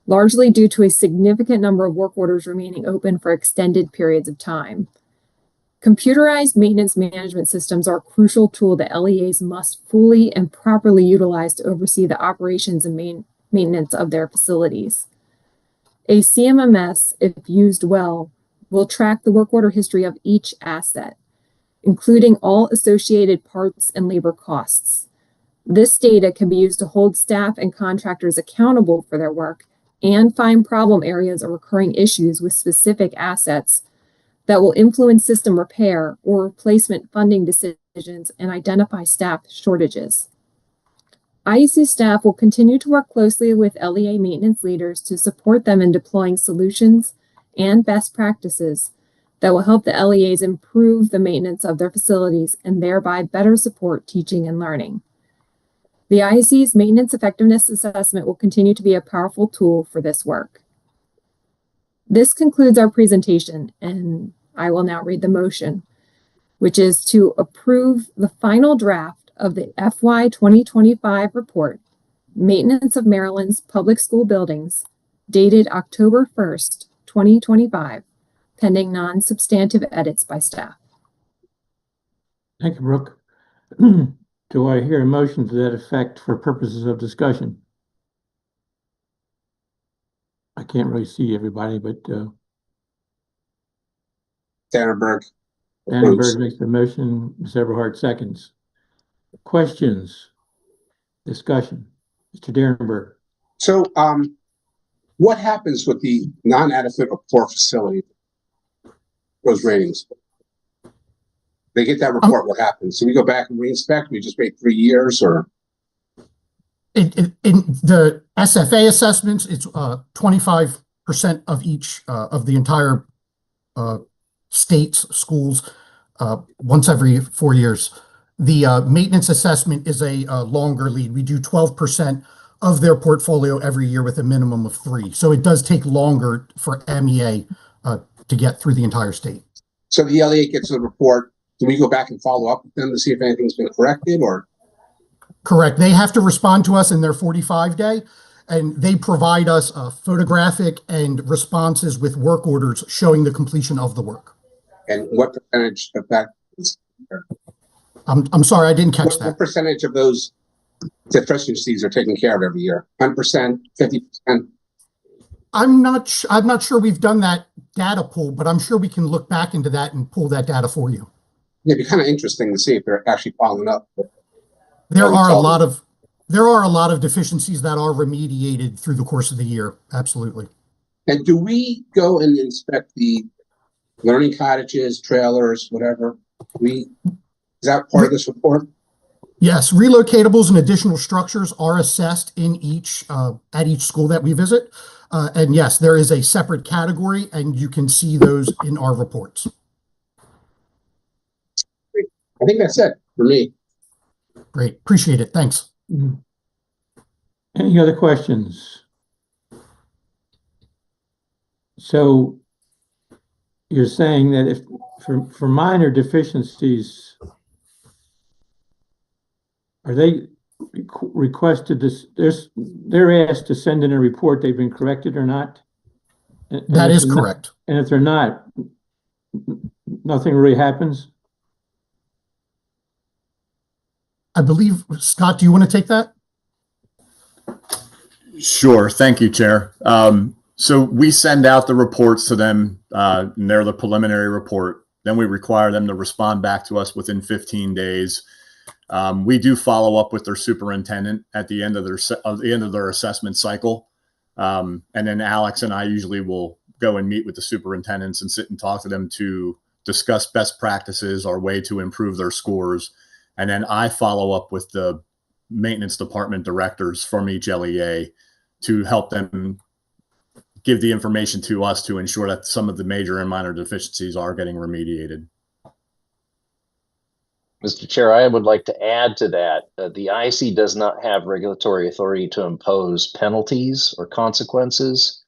largely due to a significant number of work orders remaining open for extended periods of time. Computerized maintenance management systems are a crucial tool that LEAs must fully and properly utilize to oversee the operations and maintenance of their facilities. A CMMS, if used well, will track the work order history of each asset, including all associated parts and labor costs. This data can be used to hold staff and contractors accountable for their work and find problem areas or recurring issues with specific assets that will influence system repair or replacement funding decisions and identify staff shortages. IAC staff will continue to work closely with LEA maintenance leaders to support them in deploying solutions and best practices that will help the LEAs improve the maintenance of their facilities and thereby better support teaching and learning. The IAC's Maintenance Effectiveness Assessment will continue to be a powerful tool for this work. This concludes our presentation, and I will now read the motion, which is to approve the final draft of the FY 2025 report, Maintenance of Maryland's Public School Buildings, dated October 1st, 2025, pending non-substantive edits by staff. Thank you, Brooke. Do I hear a motion to that effect for purposes of discussion? I can't really see everybody, but Dannerberg. Dannenberg makes the motion, Ms. Everhart seconds. Questions? Discussion? Mr. Derenberg. So, what happens with the non-adequate or poor facility? Those ratings. They get that report. What happens? So we go back and re-inspect. We just wait 3 years, or In the SFA assessments, it's 25% of each of the entire state's schools once every 4 years. The maintenance assessment is a longer lead. We do 12% of their portfolio every year with a minimum of 3. So it does take longer for MEA to get through the entire state. So the LEA gets a report. Do we go back and follow up with them to see if anything's been corrected, or? Correct. They have to respond to us in their 45-day, and they provide us photographic and responses with work orders showing the completion of the work. And what percentage of that is? I'm sorry, I didn't catch that. What percentage of those deficiencies are taken care of every year? 100%, 50%? I'm not sure we've done that data pool, but I'm sure we can look back into that and pull that data for you. It'd be kind of interesting to see if they're actually following up. There are a lot of deficiencies that are remediated through the course of the year. Absolutely. And do we go and inspect the learning cottages, trailers, whatever? Is that part of this report? Yes, relocatables and additional structures are assessed in at each school that we visit. And yes, there is a separate category, and you can see those in our reports. I think that's it for me. Great. Appreciate it. Thanks. Any other questions? So you're saying that if for minor deficiencies, are they requested this? They're asked to send in a report they've been corrected or not? That is correct. And if they're not, nothing really happens? I believe, Scott, do you want to take that? Sure. Thank you, Chair. So we send out the reports to them, and they're the preliminary report. Then we require them to respond back to us within 15 days. We do follow up with their superintendent at the end of their assessment cycle. And then Alex and I usually will go and meet with the superintendents and sit and talk to them to discuss best practices, our way to improve their scores. And then I follow up with the maintenance department directors from each LEA to help them give the information to us to ensure that some of the major and minor deficiencies are getting remediated. Mr. Chair, I would like to add to that. The IAC does not have regulatory authority to impose penalties or consequences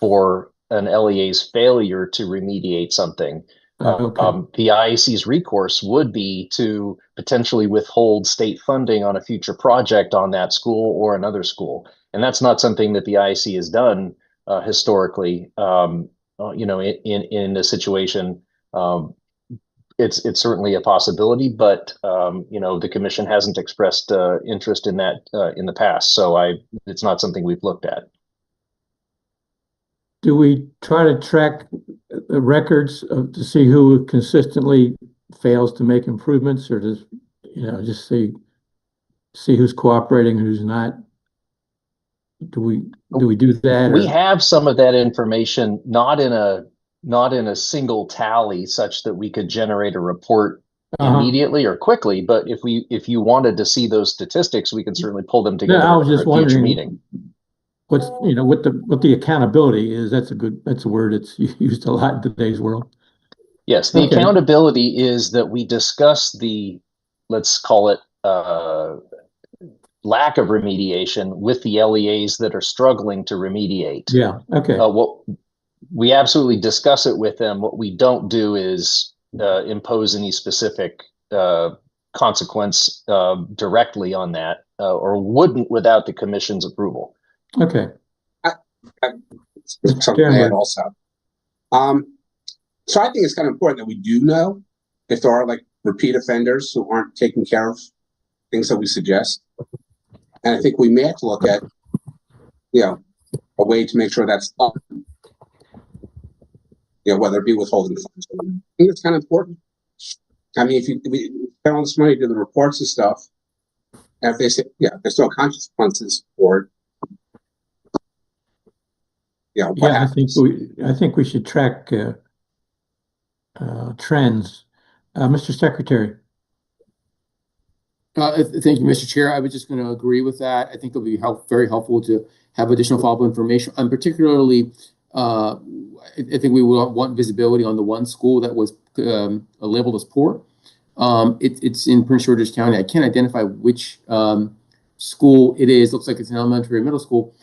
for an LEA's failure to remediate something. Okay. The IAC's recourse would be to potentially withhold state funding on a future project on that school or another school. And that's not something that the IAC has done historically, in a situation. It's certainly a possibility, but the commission hasn't expressed interest in that in the past. So it's not something we've looked at. Do we try to track the records to see who consistently fails to make improvements, or does just see who's cooperating and who's not? Do we do that? We have some of that information, not in a single tally such that we could generate a report immediately or quickly. But if you wanted to see those statistics, we can certainly pull them together. No, I was just for a future wondering meeting. What's what the accountability is. That's a word that's used a lot in today's world. Yes, the accountability is that we discuss the, let's call it, lack of remediation with the LEAs that are struggling to remediate. Yeah. Okay. We absolutely discuss it with them. What we don't do is impose any specific consequence directly on that, or wouldn't without the commission's approval. Okay. Something to add also. So I think it's kind of important that we do know if there are like repeat offenders who aren't taking care of things that we suggest. And I think we may have to look at, a way to make sure that's done. Whether it be withholding funds. I think it's kind of important. I mean, if we spend all this money to do the reports and stuff, and if they say, there's no consequences for it, what happens? I think we should track trends. Mr. Secretary. Thank you, Mr. Chair. I was just going to agree with that. I think it'll be very helpful to have additional follow-up information. And particularly, I think we will want visibility on the one school that was labeled as poor. It's in Prince George's County. I can't identify which school it is. Looks like it's an elementary or middle school.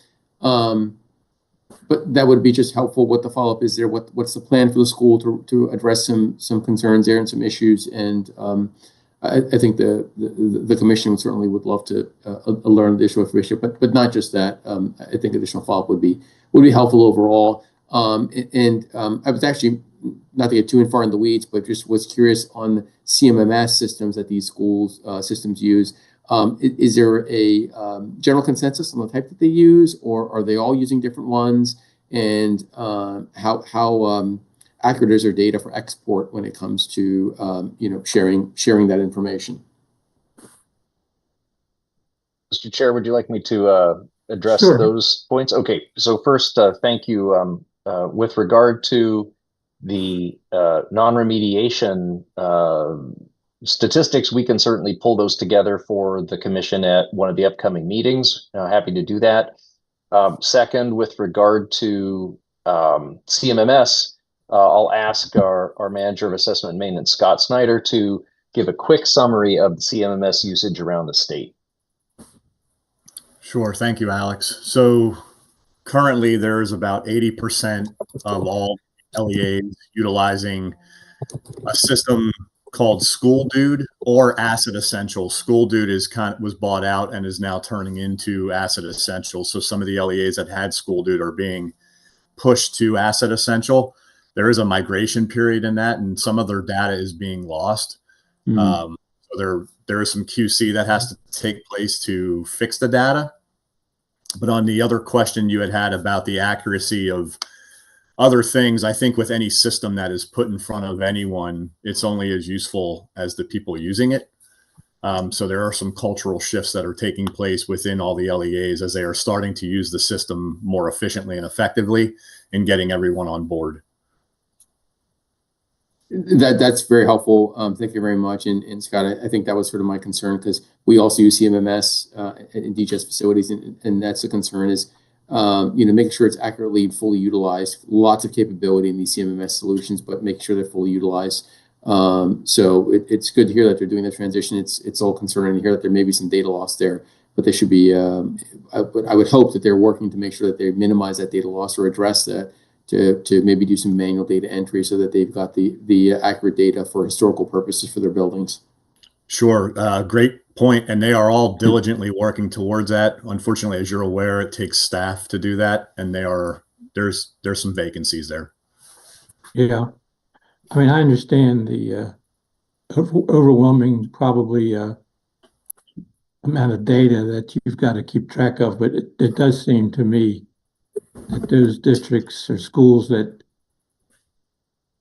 But that would be just helpful. What the follow-up is there? What's the plan for the school to address some concerns there and some issues? And I think the commission certainly would love to learn the issue of issue, but not just that. I think additional follow-up would be helpful overall. I was actually, not to get too far in the weeds, but just was curious on the CMMS systems that these schools systems use. Is there a general consensus on the type that they use, or are they all using different ones? And how accurate is their data for export when it comes to sharing that information? Mr. Chair, would you like me to address Sure. those points? Okay, so first, thank you. With regard to the non-remediation statistics, we can certainly pull those together for the commission at one of the upcoming meetings. Happy to do that. Second, with regard to CMMS, I'll ask our manager of assessment and maintenance, Scott Snyder, to give a quick summary of the CMMS usage around the state. Sure. Thank you, Alex. So currently there's about 80% of all LEAs utilizing a system called School Dude or Asset Essential. School Dude was bought out and is now turning into Asset Essential. So some of the LEAs that had School Dude are being pushed to Asset Essential. There is a migration period in that, and some of their data is being lost. So there is some QC that has to take place to fix the data. But on the other question you had about the accuracy of other things, I think with any system that is put in front of anyone, it's only as useful as the people using it. So there are some cultural shifts that are taking place within all the LEAs as they are starting to use the system more efficiently and effectively and getting everyone on board. That's very helpful. Thank you very much. And Scott, I think that was sort of my concern, because we also use CMMS in DGS facilities, and that's the concern is making sure it's accurately and fully utilized. Lots of capability in these CMMS solutions, but make sure they're fully utilized. So it's good to hear that they're doing the transition. It's all concerning to hear that there may be some data loss there, but they should be. I would hope that they're working to make sure that they minimize that data loss or address that. To maybe do some manual data entry so that they've got the accurate data for historical purposes for their buildings. Sure. Great point. And they are all diligently working towards that. Unfortunately, as you're aware, it takes staff to do that. And there's some vacancies there. Yeah. I mean, I understand the overwhelming probably amount of data that you've got to keep track of, but it does seem to me that those districts or schools that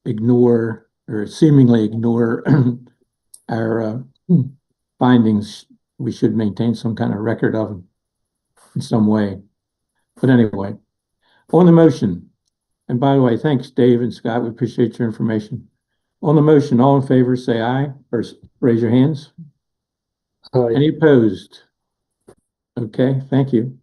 ignore or seemingly ignore our findings, we should maintain some kind of record of them in some way. But anyway, on the motion, and by the way, thanks, Dave and Scott. We appreciate your information. On the motion, all in favor, say aye, or raise your hands. Aye. Any opposed? Okay, thank you.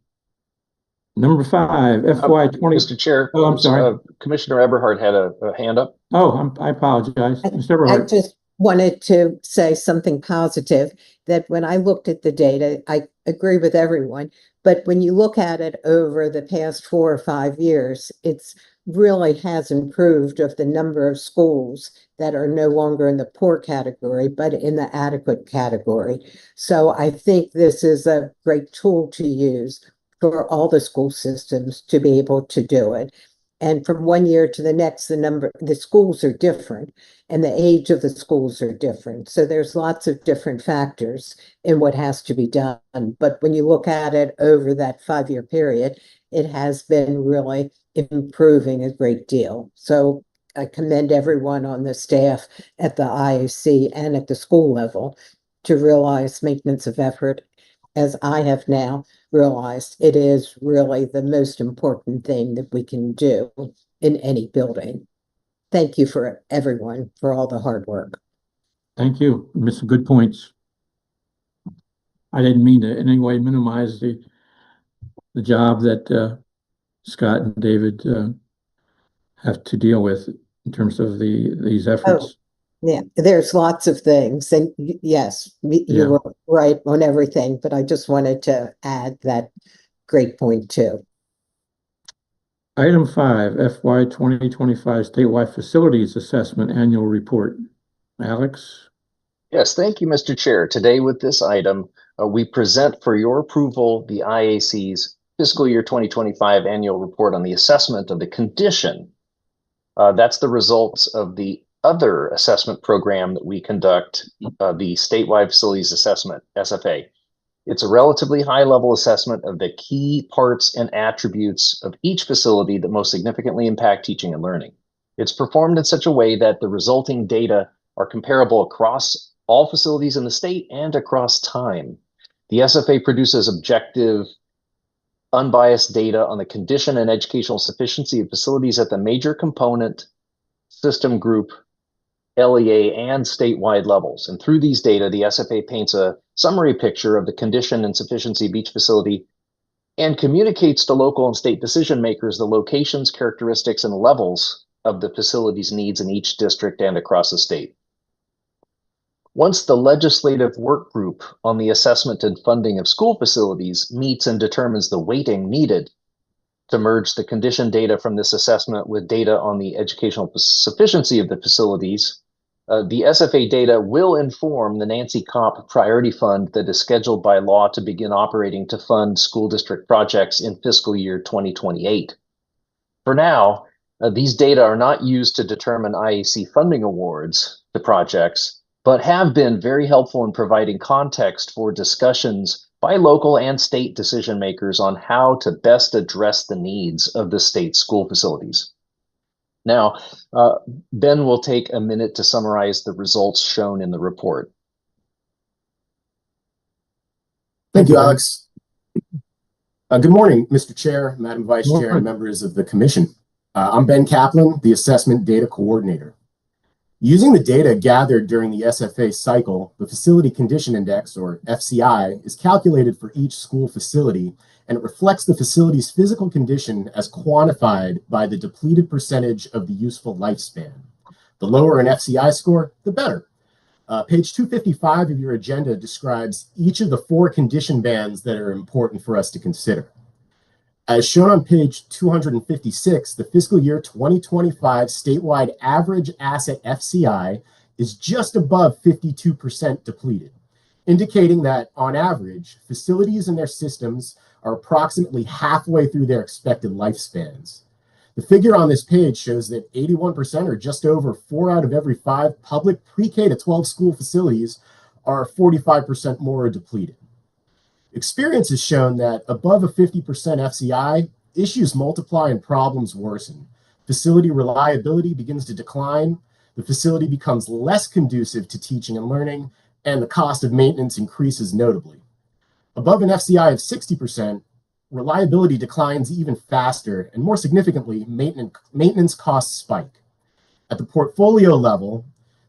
Number 5, FY20. Mr. Chair. Oh, I'm sorry. Commissioner Eberhard had a hand up. Oh, I apologize. Mr. Eberhard. I just wanted to say something positive, that when I looked at the data, I agree with everyone, but when you look at it over the past 4 or 5 years, it's really has improved of the number of schools that are no longer in the poor category, but in the adequate category. So I think this is a great tool to use for all the school systems to be able to do it. And from one year to the next, the schools are different and the age of the schools are different. So there's lots of different factors in what has to be done. But when you look at it over that 5-year period, it has been really improving a great deal. So I commend everyone on the staff at the IAC and at the school level to realize maintenance of effort, as I have now realized. It is really the most important thing that we can do in any building. Thank you for everyone for all the hard work. Thank you. Missed some good points. I didn't mean to in any way minimize the job that Scott and David have to deal with in terms of these efforts. Yeah, there's lots of things, and yes, you were right on everything, but I just wanted to add that great point too. Item 5, FY 2025 Statewide Facilities Assessment Annual Report. Alex? Yes, thank you, Mr. Chair. Today with this item, we present for your approval the IAC's fiscal year 2025 annual report on the assessment of the condition. That's the results of the other assessment program that we conduct, the Statewide Facilities Assessment, SFA. It's a relatively high-level assessment of the key parts and attributes of each facility that most significantly impact teaching and learning. It's performed in such a way that the resulting data are comparable across all facilities in the state and across time. The SFA produces objective, unbiased data on the condition and educational sufficiency of facilities at the major component, system group, LEA, and statewide levels. And through these data, the SFA paints a summary picture of the condition and sufficiency of each facility and communicates to local and state decision makers the locations, characteristics, and levels of the facility's needs in each district and across the state. Once the legislative work group on the assessment and funding of school facilities meets and determines the weighting needed to merge the condition data from this assessment with data on the educational sufficiency of the facilities, the SFA data will inform the Nancy Comp Priority Fund that is scheduled by law to begin operating to fund school district projects in fiscal year 2028. For now, these data are not used to determine IAC funding awards to projects, but have been very helpful in providing context for discussions by local and state decision makers on how to best address the needs of the state's school facilities. Now, Ben will take a minute to summarize the results shown in the report. Thank you, Alex. Good morning, Mr. Chair, Madam Vice Chair, and members of the Commission. I'm Ben Kaplan, the Assessment Data Coordinator. Using the data gathered during the SFA cycle, the Facility Condition Index, or FCI, is calculated for each school facility, and it reflects the facility's physical condition as quantified by the depleted percentage of the useful lifespan. The lower an FCI score, the better. Page 255 of your agenda describes each of the 4 condition bands that are important for us to consider. As shown on page 256, the fiscal year 2025 statewide average asset FCI is just above 52% depleted, indicating that, on average, facilities and their systems are approximately halfway through their expected lifespans. The figure on this page shows that 81%, or just over 4 out of every 5 public pre-K to 12 school facilities, are 45% more depleted. Experience has shown that above a 50% FCI, issues multiply and problems worsen. Facility reliability begins to decline, the facility becomes less conducive to teaching and learning, and the cost of maintenance increases notably. Above an FCI of 60%, reliability declines even faster, and more significantly, maintenance costs spike. At the portfolio level,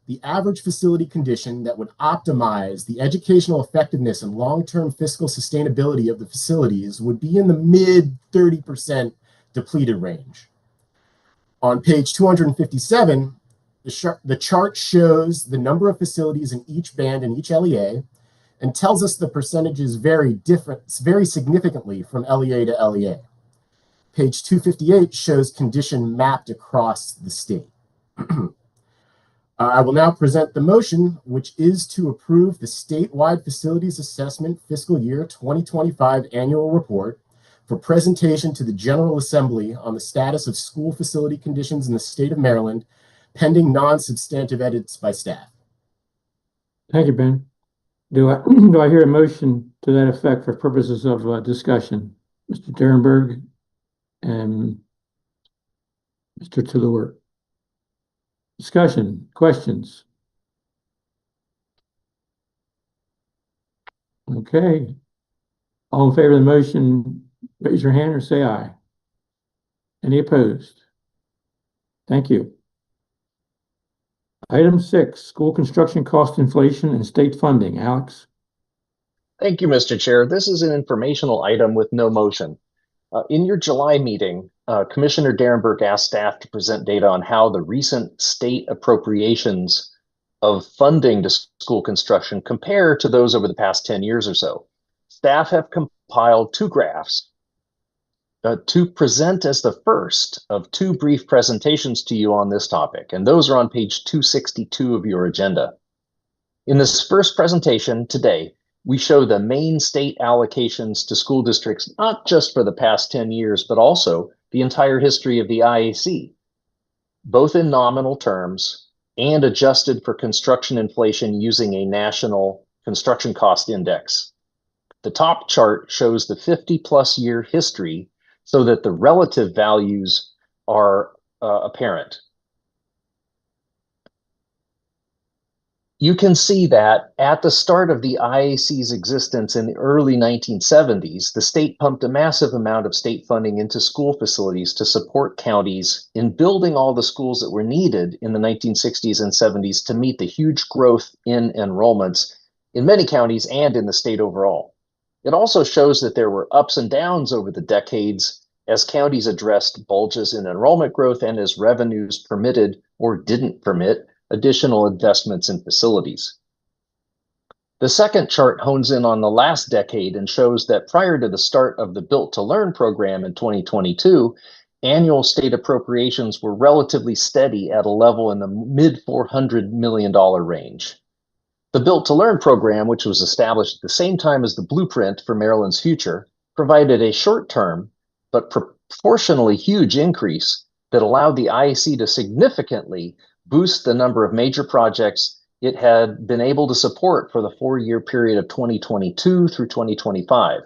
the average facility condition that would optimize the educational effectiveness and long-term fiscal sustainability of the facilities would be in the mid 30% depleted range. On page 257, the chart shows the number of facilities in each band in each LEA and tells us the percentages vary significantly from LEA to LEA. Page 258 shows condition mapped across the state. I will now present the motion, which is to approve the statewide facilities assessment fiscal year 2025 annual report for presentation to the General Assembly on the status of school facility conditions in the state of Maryland, pending non-substantive edits by staff. Thank you, Ben. Do I hear a motion to that effect for purposes of discussion? Mr. Derenberg and Mr. Tuluwer. Discussion, questions? Okay. All in favor of the motion, raise your hand or say aye. Any opposed? Thank you. Item 6, school construction cost inflation and state funding. Alex? Thank you, Mr. Chair. This is an informational item with no motion. In your July meeting, Commissioner Derenberg asked staff to present data on how the recent state appropriations of funding to school construction compare to those over the past 10 years or so. Staff have compiled two graphs to present as the first of two brief presentations to you on this topic, and those are on page 262 of your agenda. In this first presentation today, we show the main state allocations to school districts, not just for the past 10 years, but also the entire history of the IAC, both in nominal terms and adjusted for construction inflation using a national construction cost index. The top chart shows the 50-plus year history so that the relative values are apparent. You can see that at the start of the IAC's existence in the early 1970s, the state pumped a massive amount of state funding into school facilities to support counties in building all the schools that were needed in the 1960s and 70s to meet the huge growth in enrollments in many counties and in the state overall. It also shows that there were ups and downs over the decades as counties addressed bulges in enrollment growth and as revenues permitted or didn't permit additional investments in facilities. The second chart hones in on the last decade and shows that prior to the start of the Built to Learn program in 2022, annual state appropriations were relatively steady at a level in the mid $400 million range. The Built to Learn program, which was established at the same time as the blueprint for Maryland's future, provided a short-term but proportionally huge increase that allowed the IAC to significantly boost the number of major projects it had been able to support for the 4-year period of 2022 through 2025.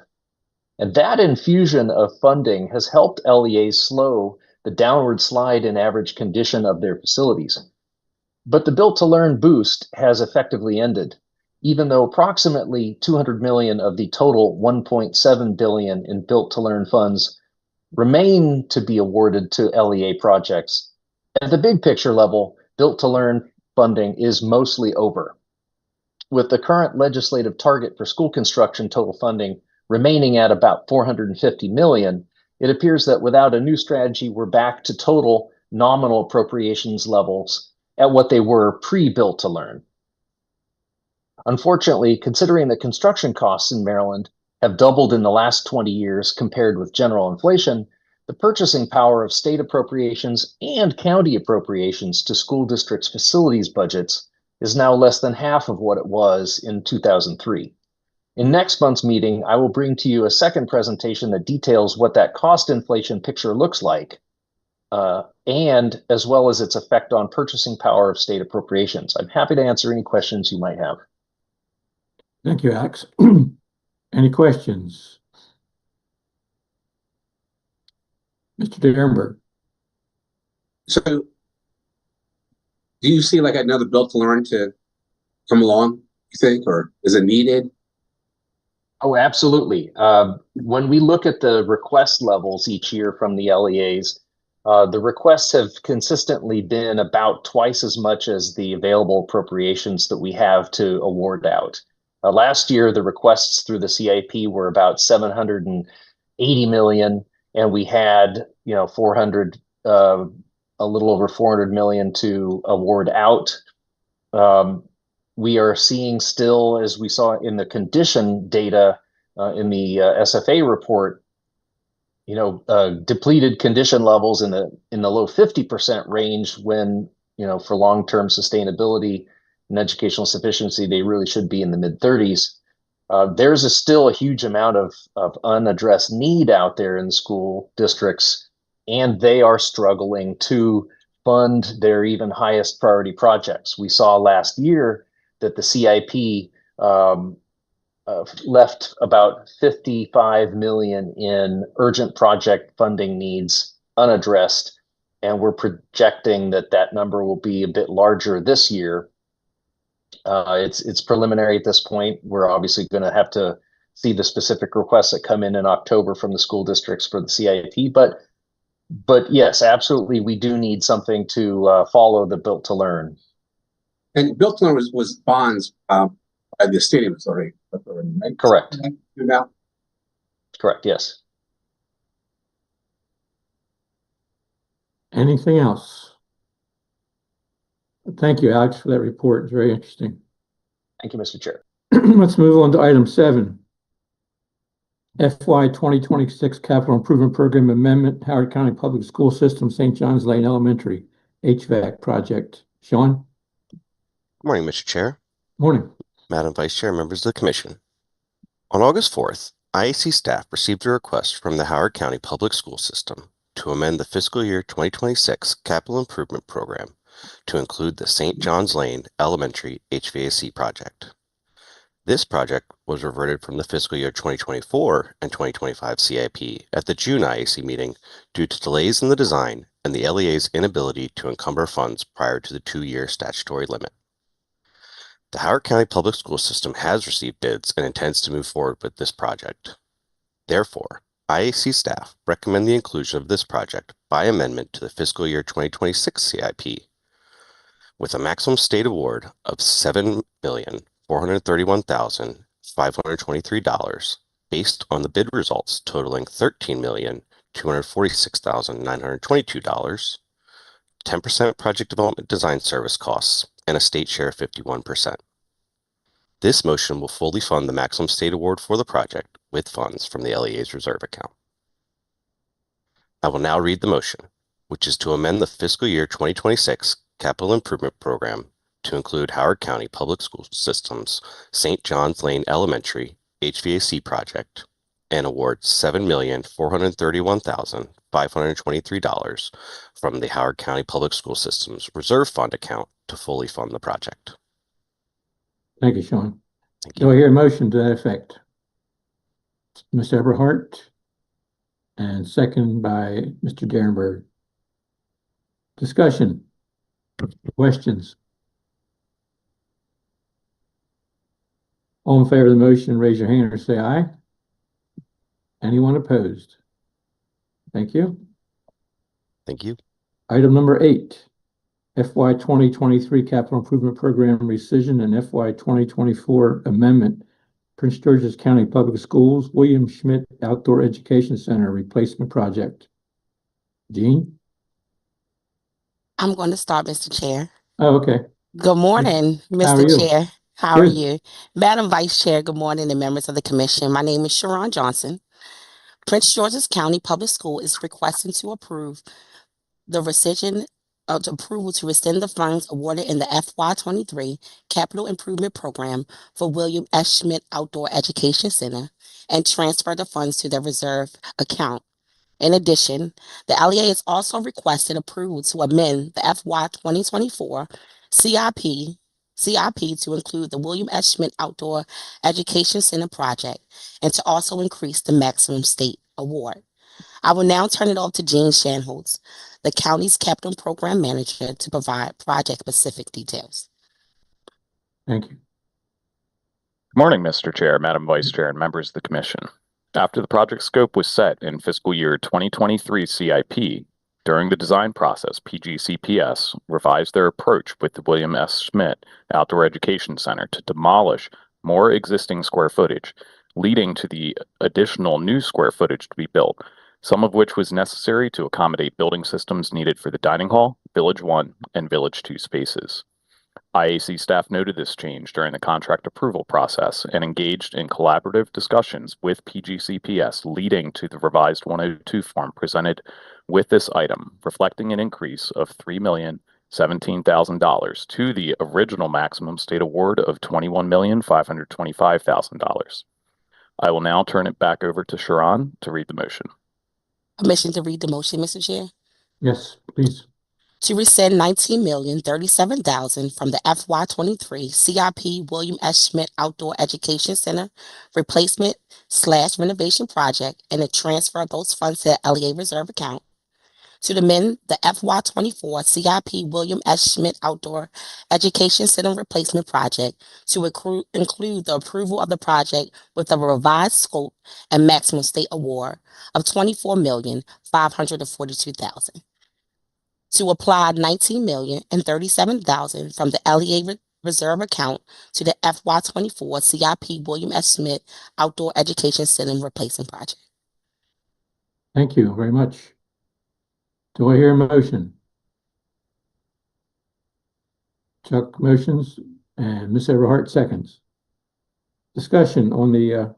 And that infusion of funding has helped LEAs slow the downward slide in average condition of their facilities. But the Built to Learn boost has effectively ended, even though approximately $200 million of the total $1.7 billion in Built to Learn funds remain to be awarded to LEA projects. At the big picture level, Built to Learn funding is mostly over. With the current legislative target for school construction total funding remaining at about $450 million, it appears that without a new strategy, we're back to total nominal appropriations levels at what they were pre-Built to Learn. Unfortunately, considering that construction costs in Maryland have doubled in the last 20 years compared with general inflation, the purchasing power of state appropriations and county appropriations to school districts' facilities budgets is now less than half of what it was in 2003. In next month's meeting, I will bring to you a second presentation that details what that cost inflation picture looks like, and as well as its effect on purchasing power of state appropriations. I'm happy to answer any questions you might have. Thank you, Alex. Any questions? Mr. Derenberg. So do you see like another Built to Learn to come along, you think, or is it needed? Oh, absolutely. When we look at the request levels each year from the LEAs, the requests have consistently been about twice as much as the available appropriations that we have to award out. Last year, the requests through the CIP were about $780 million, and we had, 400, a little over $400 million to award out. We are seeing still, as we saw in the condition data in the SFA report, depleted condition levels in the low 50% range when, for long-term sustainability and educational sufficiency, they really should be in the mid-30s. There's still a huge amount of unaddressed need out there in school districts, and they are struggling to fund their even highest priority projects. We saw last year that the CIP left about $55 million in urgent project funding needs unaddressed, and we're projecting that number will be a bit larger this year. It's preliminary at this point. We're obviously going to have to see the specific requests that come in October from the school districts for the CIP, but yes, absolutely, we do need something to follow the Built to Learn. And Built to Learn was bonds by the stadium authority, right? Correct. Now, Correct, yes. Anything else? Thank you, Alex, for that report. It's very interesting. Thank you, Mr. Chair. Let's move on to item 7. FY 2026 Capital Improvement Program Amendment, Howard County Public School System, St. John's Lane Elementary HVAC project. Sean? Good morning, Mr. Chair, Morning. Madam Vice Chair, members of the Commission. On August 4th, IAC staff received a request from the Howard County Public School System to amend the fiscal year 2026 Capital Improvement Program to include the St. John's Lane Elementary HVAC project. This project was reverted from the fiscal year 2024 and 2025 CIP at the June IAC meeting due to delays in the design and the LEA's inability to encumber funds prior to the 2-year statutory limit. The Howard County Public School System has received bids and intends to move forward with this project. Therefore, IAC staff recommend the inclusion of this project by amendment to the fiscal year 2026 CIP with a maximum state award of $7,431,523 based on the bid results totaling $13,246,922, 10% project development design service costs, and a state share of 51%. This motion will fully fund the maximum state award for the project with funds from the LEA's reserve account. I will now read the motion, which is to amend the fiscal year 2026 Capital Improvement Program to include Howard County Public School System's St. John's Lane Elementary HVAC project and award $7,431,523 from the Howard County Public School System's Reserve Fund account to fully fund the project. Thank you, Sean. Thank Do I hear a motion to that effect? Ms. Eberhardt, and second by Mr. Derenberg. Discussion, questions? All in favor of the motion, raise your hand or say aye. Anyone opposed? Thank you. Thank you. Item number 8, FY 2023 Capital Improvement Program rescission and FY 2024 amendment. Prince George's County Public Schools, William Schmidt Outdoor Education Center replacement project. Jean? I'm going to start, Mr. Chair. Oh, okay. Good morning, How are Mr. you? Chair. How are Good. you? Madam Vice Chair, good morning, and members of the Commission. My name is Sharon Johnson. Prince George's County Public School is requesting to approve the rescission of approval to rescind the funds awarded in the FY 23 Capital Improvement Program for William S. Schmidt Outdoor Education Center and transfer the funds to their reserve account. In addition, the LEA is also requesting approval to amend the FY 2024 CIP to include the William S. Schmidt Outdoor Education Center project and to also increase the maximum state award. I will now turn it over to Jean Shanholtz, the county's capital program manager, to provide project-specific details. Thank you. Good morning, Mr. Chair, Madam Vice Chair, and members of the Commission. After the project scope was set in fiscal year 2023 CIP, during the design process, PGCPS revised their approach with the William S. Schmidt Outdoor Education Center to demolish more existing square footage, leading to the additional new square footage to be built, some of which was necessary to accommodate building systems needed for the dining hall, Village 1, and Village 2 spaces. IAC staff noted this change during the contract approval process and engaged in collaborative discussions with PGCPS, leading to the revised 102 form presented with this item, reflecting an increase of $3,017,000 to the original maximum state award of $21,525,000. I will now turn it back over to Sharon to read the motion. Permission to read the motion, Mr. Chair? Yes, please. To rescind $19,037,000 from the FY 23 CIP William S. Schmidt Outdoor Education Center replacement/renovation project and to transfer those funds to the LEA reserve account. To amend the FY 24 CIP William S. Schmidt Outdoor Education Center replacement project to include the approval of the project with a revised scope and maximum state award of $24,542,000. To apply $19,037,000 from the LEA reserve account to the FY24 CIP William S. Smith Outdoor Education Center Replacement Project. Thank you very much. Do I hear a motion? Chuck motions and Ms. Everhart seconds. Discussion on the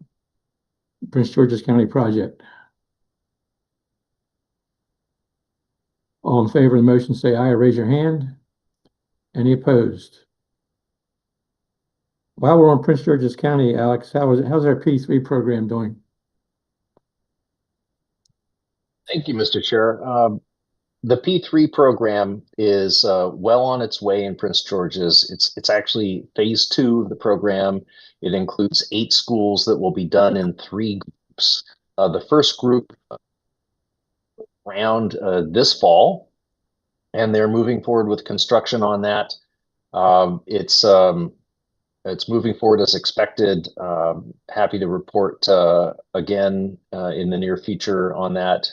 Prince George's County project. All in favor of the motion say aye or raise your hand. Any opposed? While we're on Prince George's County, Alex, how's our P3 program doing? Thank you, Mr. Chair. The P3 program is well on its way in Prince George's. It's actually phase 2 of the program. It includes 8 schools that will be done in 3 groups. The first group around this fall, and they're moving forward with construction on that. It's moving forward as expected. Happy to report again in the near future on that.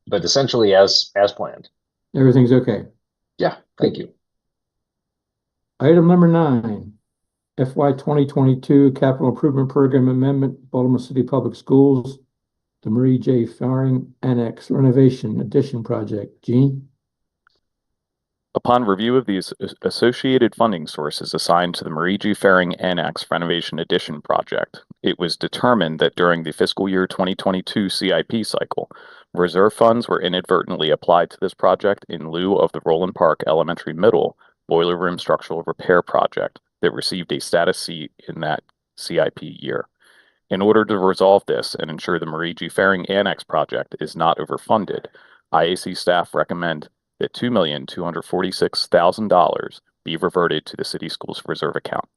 But essentially as planned. Everything's okay. Yeah, thank you. Item number 9, FY 2022 Capital Improvement Program Amendment, Baltimore City Public Schools, the Marie J. Faring Annex Renovation Addition Project. Gene? Upon review of these associated funding sources assigned to the Marie G. Faring Annex Renovation Addition project, it was determined that during the fiscal year 2022 CIP cycle, reserve funds were inadvertently applied to this project in lieu of the Roland Park Elementary Middle Boiler Room Structural Repair project that received a status C in that CIP year. In order to resolve this and ensure the Marie G. Faring Annex project is not overfunded, IAC staff recommend that $2,246,000 be reverted to the City Schools Reserve account.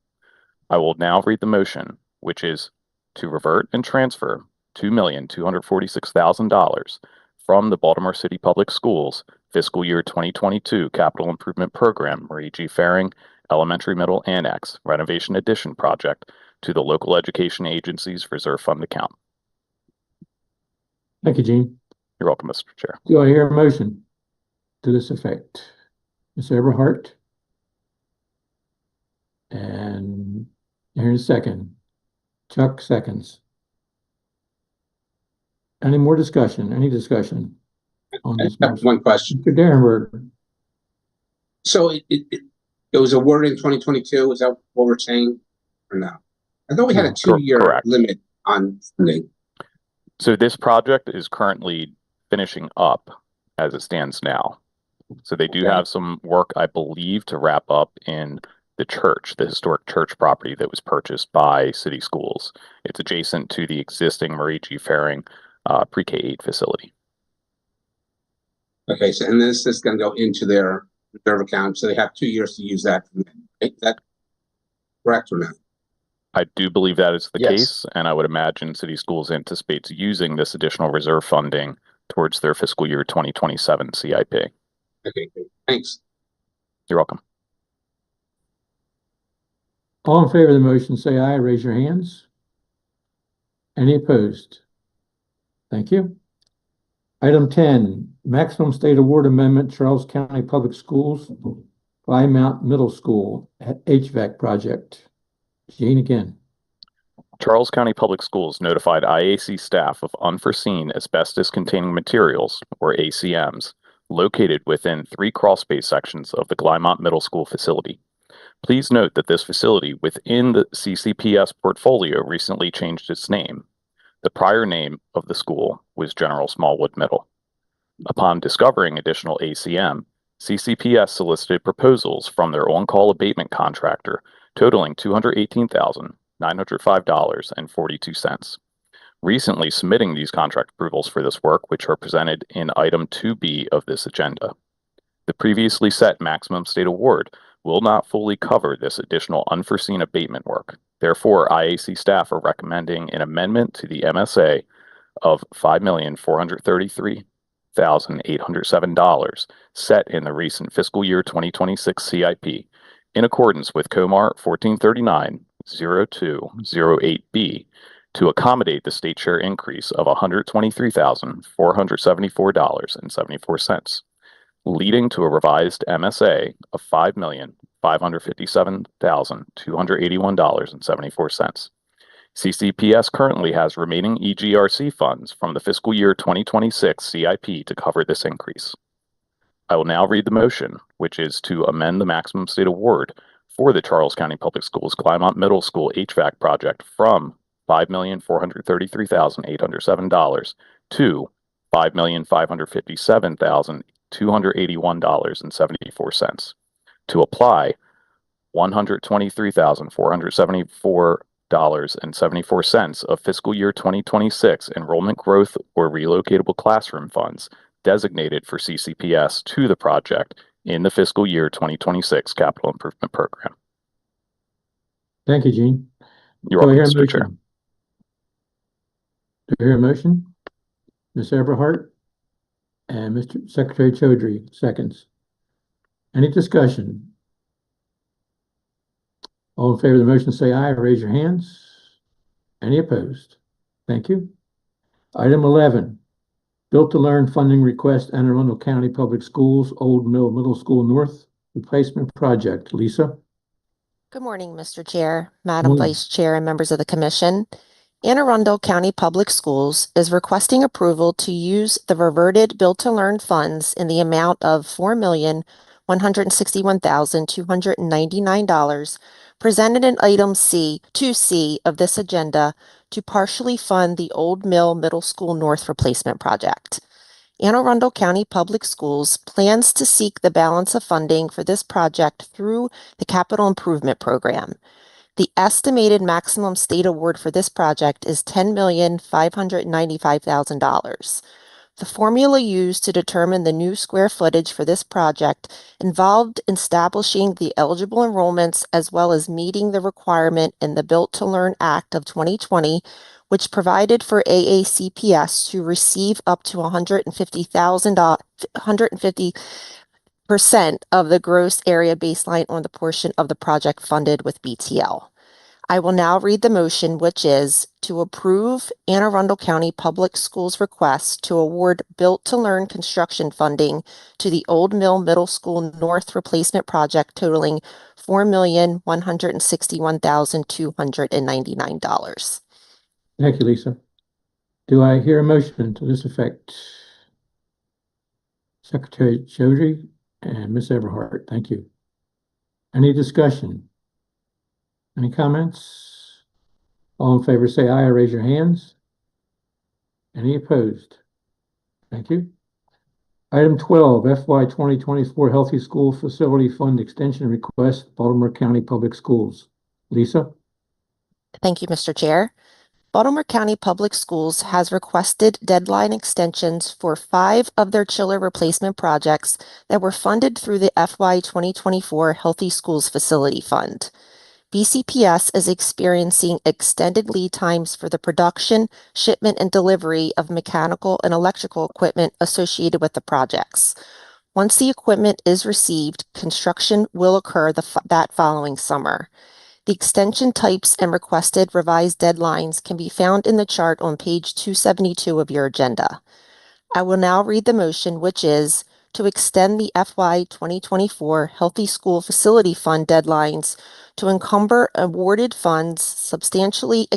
I will now read the motion, which is to revert and transfer $2,246,000 from the Baltimore City Public Schools fiscal year 2022 Capital Improvement Program Marie G. Faring Elementary Middle Annex Renovation Addition Project to the local education agency's reserve fund account. Thank you, Gene. You're welcome, Mr. Chair. Do I hear a motion to this effect? Ms. Everhart? And here's a second. Chuck seconds. Any more discussion? Any discussion on this motion? One question. Mr. Derenberg. So it was awarded in 2022. Is that what we're saying, or no? I thought we had a 2-year limit on funding. So this project is currently finishing up as it stands now. So they do have some work, I believe, to wrap up in the church, the historic church property that was purchased by City Schools. It's adjacent to the existing Marie G. Faring pre-K-8 facility. Okay, so and this is going to go into their reserve account, so they have 2 years to use that. Is that correct or not? I do believe that is the case, and I would imagine City Schools anticipates using this additional reserve funding towards their fiscal year 2027 CIP. Okay, great. Thanks. You're welcome. All in favor of the motion say aye. Raise your hands. Any opposed? Thank you. Item 10, Maximum State Award Amendment, Charles County Public Schools, Plymouth Middle School HVAC project. Gene again. Charles County Public Schools notified IAC staff of unforeseen asbestos-containing materials, or ACMs, located within 3 crawlspace sections of the Plymouth Middle School facility. Please note that this facility within the CCPS portfolio recently changed its name. The prior name of the school was General Smallwood Middle. Upon discovering additional ACM, CCPS solicited proposals from their on-call abatement contractor totaling $218,905.42. Recently submitting these contract approvals for this work, which are presented in item 2B of this agenda. The previously set maximum state award will not fully cover this additional unforeseen abatement work. Therefore, IAC staff are recommending an amendment to the MSA of $5,433,807 set in the recent fiscal year 2026 CIP in accordance with COMAR 1439-0208B to accommodate the state share increase of $123,474.74, leading to a revised MSA of $5,433,807 $557,281.74. CCPS currently has remaining EGRC funds from the fiscal year 2026 CIP to cover this increase. I will now read the motion, which is to amend the maximum state award for the Charles County Public Schools Clymont Middle School HVAC project from $5,433,807 to $5,557,281.74. To apply $123,474.74 of fiscal year 2026 enrollment growth or relocatable classroom funds designated for CCPS to the project in the fiscal year 2026 capital improvement program. Thank you, Gene. You're welcome, Mr. Chair. Do I hear a motion? Ms. Eberhardt and Mr. Secretary Chaudhry, seconds. Any discussion? All in favor of the motion say aye, raise your hands. Any opposed? Thank you. Item 11, Built to Learn funding request, Anne Arundel County Public Schools, Old Mill Middle School North replacement project. Lisa? Good morning, Mr. Chair, Madam Vice Chair, and members of the Commission. Anne Arundel County Public Schools is requesting approval to use the reverted Built to Learn funds in the amount of $4,161,299 presented in item 2C of this agenda to partially fund the Old Mill Middle School North replacement project. Anne Arundel County Public Schools plans to seek the balance of funding for this project through the Capital Improvement Program. The estimated maximum state award for this project is $10,595,000. The formula used to determine the new square footage for this project involved establishing the eligible enrollments as well as meeting the requirement in the Built to Learn Act of 2020, which provided for AACPS to receive up to $150% of the gross area baseline on the portion of the project funded with BTL. I will now read the motion, which is to approve Anne Arundel County Public Schools' request to award Built to Learn construction funding to the Old Mill Middle School North replacement project totaling $4,161,299. Thank you, Lisa. Do I hear a motion to this effect? Secretary Chaudhry and Ms. Eberhardt, thank you. Any discussion? Any comments? All in favor say aye or raise your hands. Any opposed? Thank you. Item 12, FY 2024 Healthy School Facility Fund Extension Request, Baltimore County Public Schools. Lisa? Thank you, Mr. Chair. Baltimore County Public Schools has requested deadline extensions for 5 of their chiller replacement projects that were funded through the FY 2024 Healthy Schools Facility Fund. BCPS is experiencing extended lead times for the production, shipment, and delivery of mechanical and electrical equipment associated with the projects. Once the equipment is received, construction will occur that following summer. The extension types and requested revised deadlines can be found in the chart on page 272 of your agenda. I will now read the motion, which is to extend the FY 2024 Healthy School Facility Fund deadlines to encumber awarded funds, substantially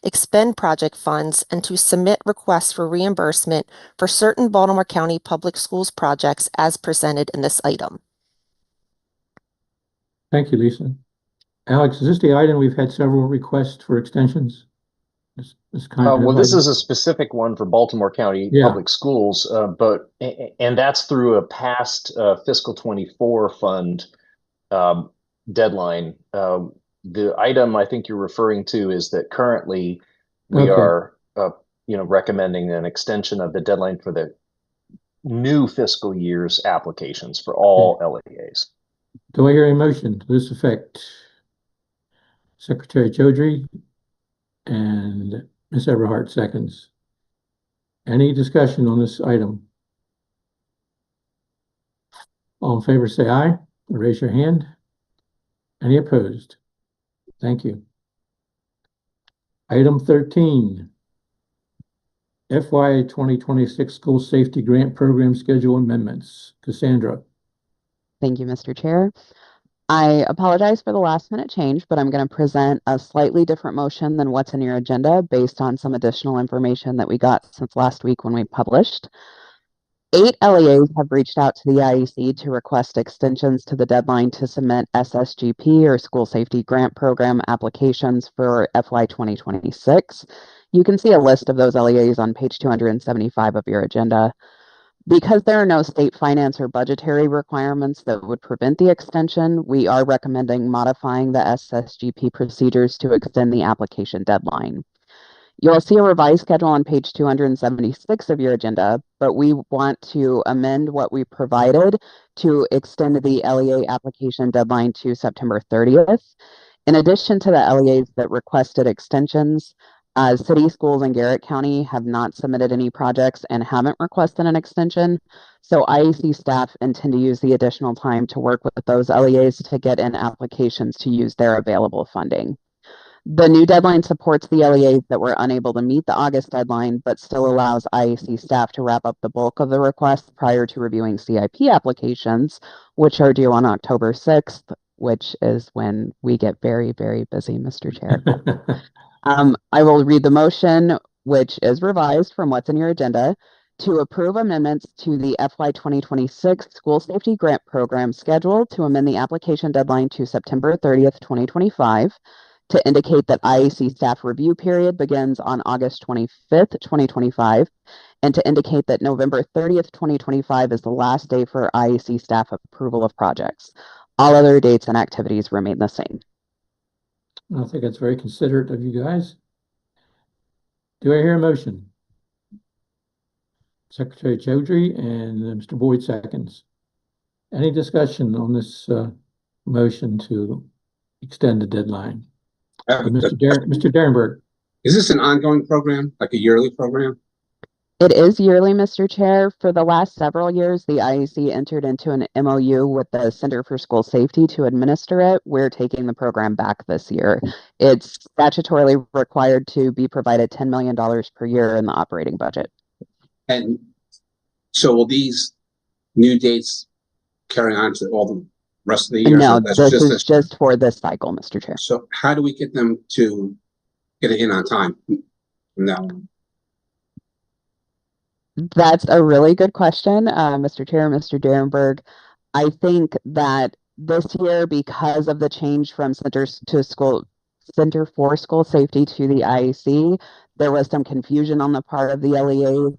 expend project funds, and to submit requests for reimbursement for certain Baltimore County Public Schools projects as presented in this item. Thank you, Lisa. Alex, is this the item we've had several requests for extensions? Well, this is a specific one for Baltimore County Public Schools, and that's through a past fiscal 24 fund deadline. The item I think you're referring to is that currently we are, recommending an extension of the deadline for the new fiscal year's applications for all LEAs. Do I hear a motion to this effect? Secretary Chaudhry and Ms. Eberhardt seconds. Any discussion on this item? All in favor say aye or raise your hand. Any opposed? Thank you. Item 13, FY 2026 School Safety Grant Program Schedule Amendments. Cassandra. Thank you, Mr. Chair. I apologize for the last minute change, but I'm going to present a slightly different motion than what's in your agenda based on some additional information that we got since last week when we published. 8 LEAs have reached out to the IAC to request extensions to the deadline to submit SSGP or School Safety Grant Program applications for FY 2026. You can see a list of those LEAs on page 275 of your agenda. Because there are no state finance or budgetary requirements that would prevent the extension, we are recommending modifying the SSGP procedures to extend the application deadline. You'll see a revised schedule on page 276 of your agenda, but we want to amend what we provided to extend the LEA application deadline to September 30th. In addition to the LEAs that requested extensions, city schools in Garrett County have not submitted any projects and haven't requested an extension. So IAC staff intend to use the additional time to work with those LEAs to get in applications to use their available funding. The new deadline supports the LEAs that were unable to meet the August deadline, but still allows IAC staff to wrap up the bulk of the requests prior to reviewing CIP applications, which are due on October 6th, which is when we get very, very busy, Mr. Chair. I will read the motion, which is revised from what's in your agenda, to approve amendments to the FY 2026 School Safety Grant Program schedule to amend the application deadline to September 30th, 2025, to indicate that IAC staff review period begins on August 25th, 2025, and to indicate that November 30th, 2025 is the last day for IAC staff approval of projects. All other dates and activities remain the same. I think that's very considerate of you guys. Do I hear a motion? Secretary Chaudhry and Mr. Boyd seconds. Any discussion on this motion to extend the deadline? Mr. Derenberg. Is this an ongoing program, like a yearly program? It is yearly, Mr. Chair. For the last several years, the IAC entered into an MOU with the Center for School Safety to administer it. We're taking the program back this year. It's statutorily required to be provided $10 million per year in the operating budget. And so will these new dates carry on to all the rest of the year? No, So this is just for this cycle, Mr. Chair. So how do we get them to get it in on time from that one? That's a really good question, Mr. Chair, Mr. Derenberg. I think that this year, because of the change from Center for School Safety to the IAC, there was some confusion on the part of the LEA.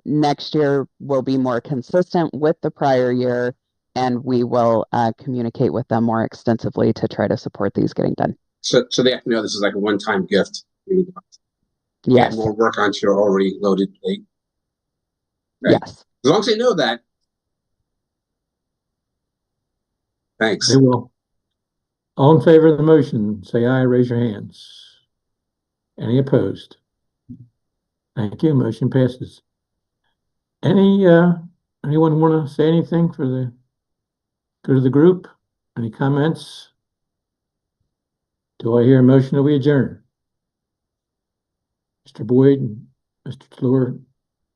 Next year will be more consistent with the prior year, and we will communicate with them more extensively to try to support these getting done. So they have to know this is like a one-time gift. Yes. Add more work onto your already loaded plate. Okay. Yes. As long as they know that. Thanks. They will. All in favor of the motion, say aye, raise your hands. Any opposed? Thank you. Motion passes. Anyone want to say anything for the good of the group? Any comments? Do I hear a motion that we adjourn? Mr. Boyd, Mr. Tlor,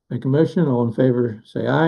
make a motion. All in favor, say aye.